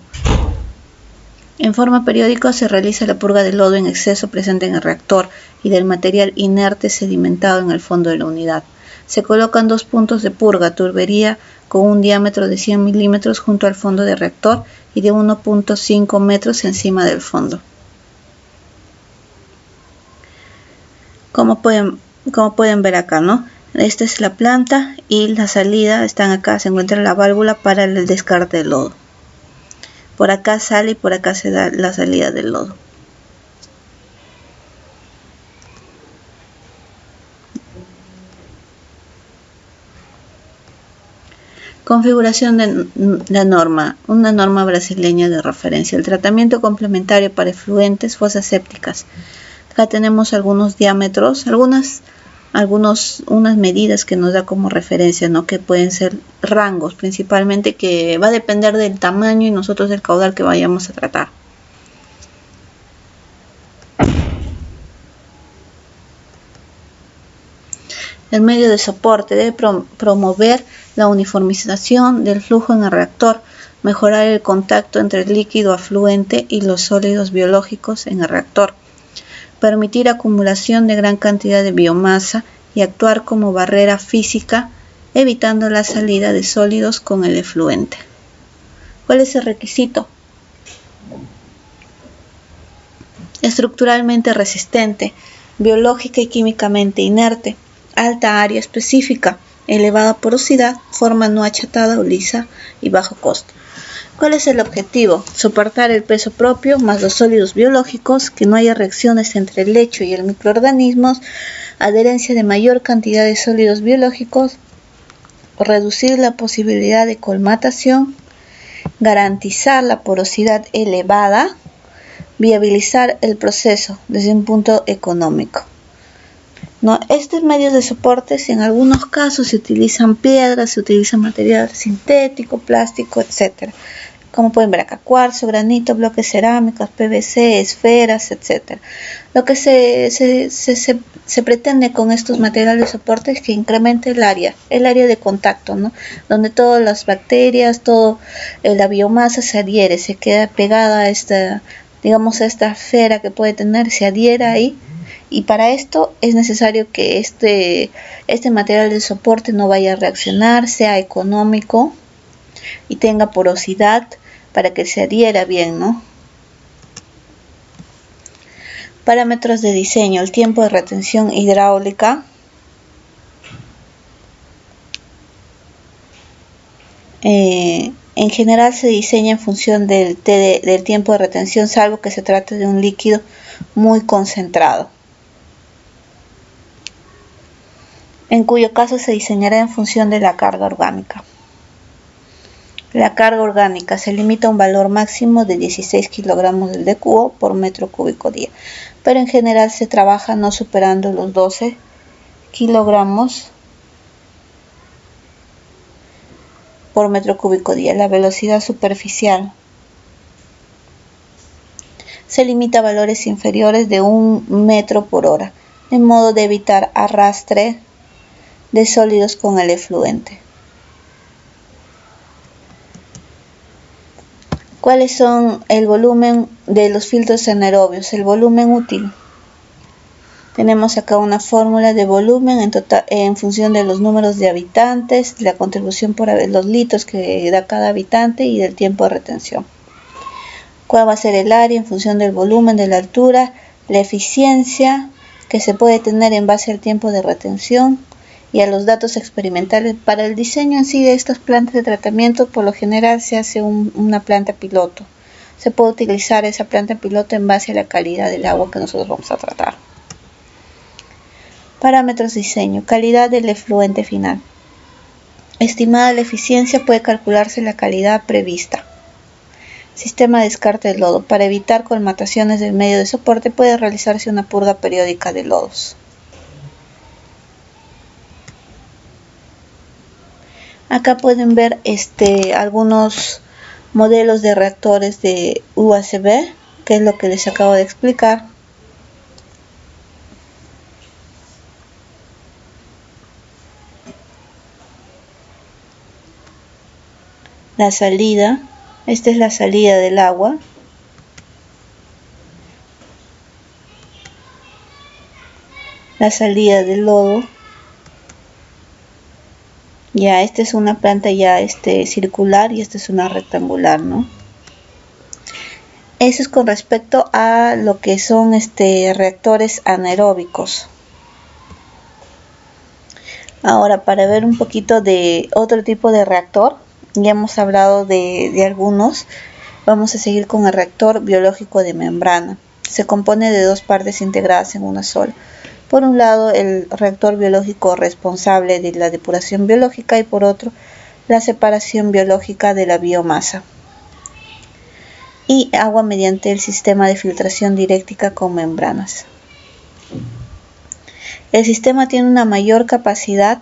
En forma periódica se realiza la purga del lodo en exceso presente en el reactor y del material inerte sedimentado en el fondo de la unidad. Se colocan 2 puntos de purga, tubería con un diámetro de 100 milímetros junto al fondo del reactor y de 1,5 metros encima del fondo. Como pueden ver acá, ¿no? Esta es la planta y la salida están acá, se encuentra la válvula para el descarte del lodo. Por acá sale y por acá se da la salida del lodo. Configuración de la norma, una norma brasileña de referencia. El tratamiento complementario para efluentes, fosas sépticas. Acá tenemos algunos diámetros, unas medidas que nos da como referencia, ¿no? Que pueden ser rangos, principalmente, que va a depender del tamaño y nosotros del caudal que vayamos a tratar. El medio de soporte debe promover la uniformización del flujo en el reactor, mejorar el contacto entre el líquido afluente y los sólidos biológicos en el reactor, permitir acumulación de gran cantidad de biomasa y actuar como barrera física, evitando la salida de sólidos con el efluente. ¿Cuál es el requisito? Estructuralmente resistente, biológica y químicamente inerte, alta área específica, elevada porosidad, forma no achatada o lisa y bajo costo. ¿Cuál es el objetivo? Soportar el peso propio más los sólidos biológicos, que no haya reacciones entre el lecho y el microorganismos, adherencia de mayor cantidad de sólidos biológicos, reducir la posibilidad de colmatación, garantizar la porosidad elevada, viabilizar el proceso desde un punto económico. ¿No? Estos medios de soporte, en algunos casos se utilizan piedras, se utiliza material sintético, plástico, etc. Como pueden ver acá, cuarzo, granito, bloques cerámicos, PVC, esferas, etc. Lo que se pretende con estos materiales de soporte es que incremente el área de contacto, ¿no? Donde todas las bacterias, la biomasa se adhiere, se queda pegada a esta esfera que puede tener, se adhiera ahí. Y para esto es necesario que este material de soporte no vaya a reaccionar, sea económico y tenga porosidad para que se adhiera bien, ¿no? Parámetros de diseño: el tiempo de retención hidráulica, en general se diseña en función del tiempo de retención, salvo que se trate de un líquido muy concentrado, en cuyo caso se diseñará en función de la carga orgánica. La carga orgánica se limita a un valor máximo de 16 kilogramos del DQO por metro cúbico día, pero en general se trabaja no superando los 12 kilogramos por metro cúbico día. La velocidad superficial se limita a valores inferiores de 1 metro por hora, de modo de evitar arrastre de sólidos con el efluente. ¿Cuáles son el volumen de los filtros anaerobios? El volumen útil. Tenemos acá una fórmula de volumen en función de los números de habitantes, la contribución por los litros que da cada habitante y del tiempo de retención. ¿Cuál va a ser el área en función del volumen, de la altura, la eficiencia que se puede tener en base al tiempo de retención y a los datos experimentales? Para el diseño en sí de estas plantas de tratamiento, por lo general se hace una planta piloto. Se puede utilizar esa planta piloto en base a la calidad del agua que nosotros vamos a tratar. Parámetros de diseño. Calidad del efluente final. Estimada la eficiencia, puede calcularse la calidad prevista. Sistema de descarte de lodo. Para evitar colmataciones del medio de soporte puede realizarse una purga periódica de lodos. Acá pueden ver algunos modelos de reactores de UACB, que es lo que les acabo de explicar. La salida, esta es la salida del agua. La salida del lodo. Ya, esta es una planta ya circular y esta es una rectangular, ¿no? Eso es con respecto a lo que son reactores anaeróbicos. Ahora, para ver un poquito de otro tipo de reactor, ya hemos hablado de algunos, vamos a seguir con el reactor biológico de membrana. Se compone de dos partes integradas en una sola. Por un lado, el reactor biológico responsable de la depuración biológica y por otro, la separación biológica de la biomasa. Y agua mediante el sistema de filtración diréctica con membranas. El sistema tiene una mayor capacidad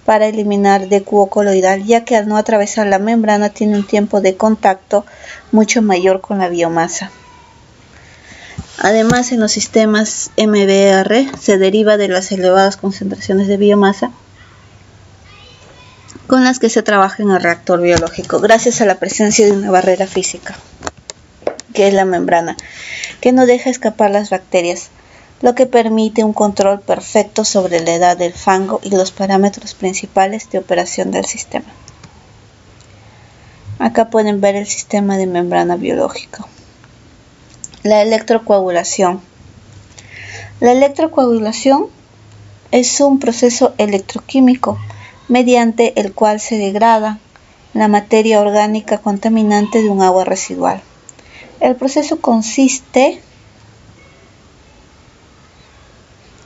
para eliminar DQO coloidal, ya que al no atravesar la membrana tiene un tiempo de contacto mucho mayor con la biomasa. Además, en los sistemas MBR se deriva de las elevadas concentraciones de biomasa con las que se trabaja en el reactor biológico, gracias a la presencia de una barrera física, que es la membrana, que no deja escapar las bacterias, lo que permite un control perfecto sobre la edad del fango y los parámetros principales de operación del sistema. Acá pueden ver el sistema de membrana biológica. La electrocoagulación. La electrocoagulación es un proceso electroquímico mediante el cual se degrada la materia orgánica contaminante de un agua residual. El proceso consiste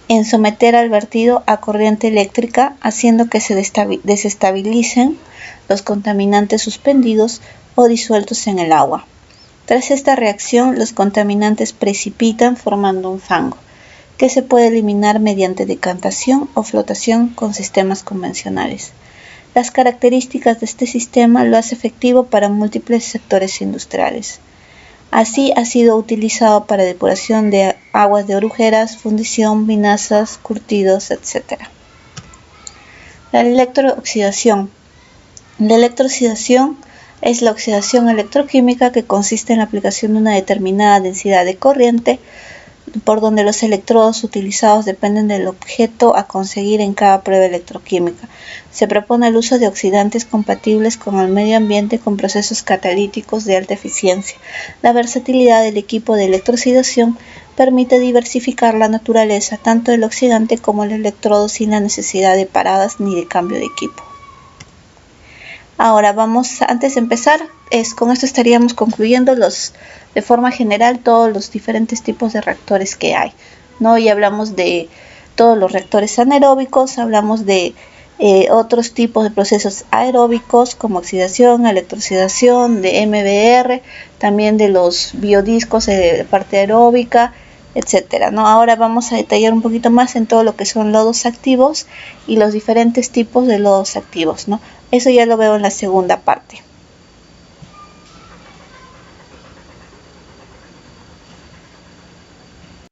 en someter al vertido a corriente eléctrica, haciendo que se desestabilicen los contaminantes suspendidos o disueltos en el agua. Tras esta reacción, los contaminantes precipitan formando un fango, que se puede eliminar mediante decantación o flotación con sistemas convencionales. Las características de este sistema lo hace efectivo para múltiples sectores industriales. Así ha sido utilizado para depuración de aguas de orujeras, fundición, vinazas, curtidos, etc. La electrooxidación. La electrooxidación es la oxidación electroquímica que consiste en la aplicación de una determinada densidad de corriente por donde los electrodos utilizados dependen del objeto a conseguir en cada prueba electroquímica. Se propone el uso de oxidantes compatibles con el medio ambiente con procesos catalíticos de alta eficiencia. La versatilidad del equipo de electrooxidación permite diversificar la naturaleza tanto del oxidante como el electrodo sin la necesidad de paradas ni de cambio de equipo. Ahora antes de empezar, con esto estaríamos concluyendo de forma general todos los diferentes tipos de reactores que hay, ¿no? Y hablamos de todos los reactores anaeróbicos, hablamos de otros tipos de procesos aeróbicos como oxidación, electrooxidación, de MBR, también de los biodiscos de parte aeróbica, etcétera, ¿no? Ahora vamos a detallar un poquito más en todo lo que son lodos activos y los diferentes tipos de lodos activos, ¿no? Eso ya lo veo en la segunda parte.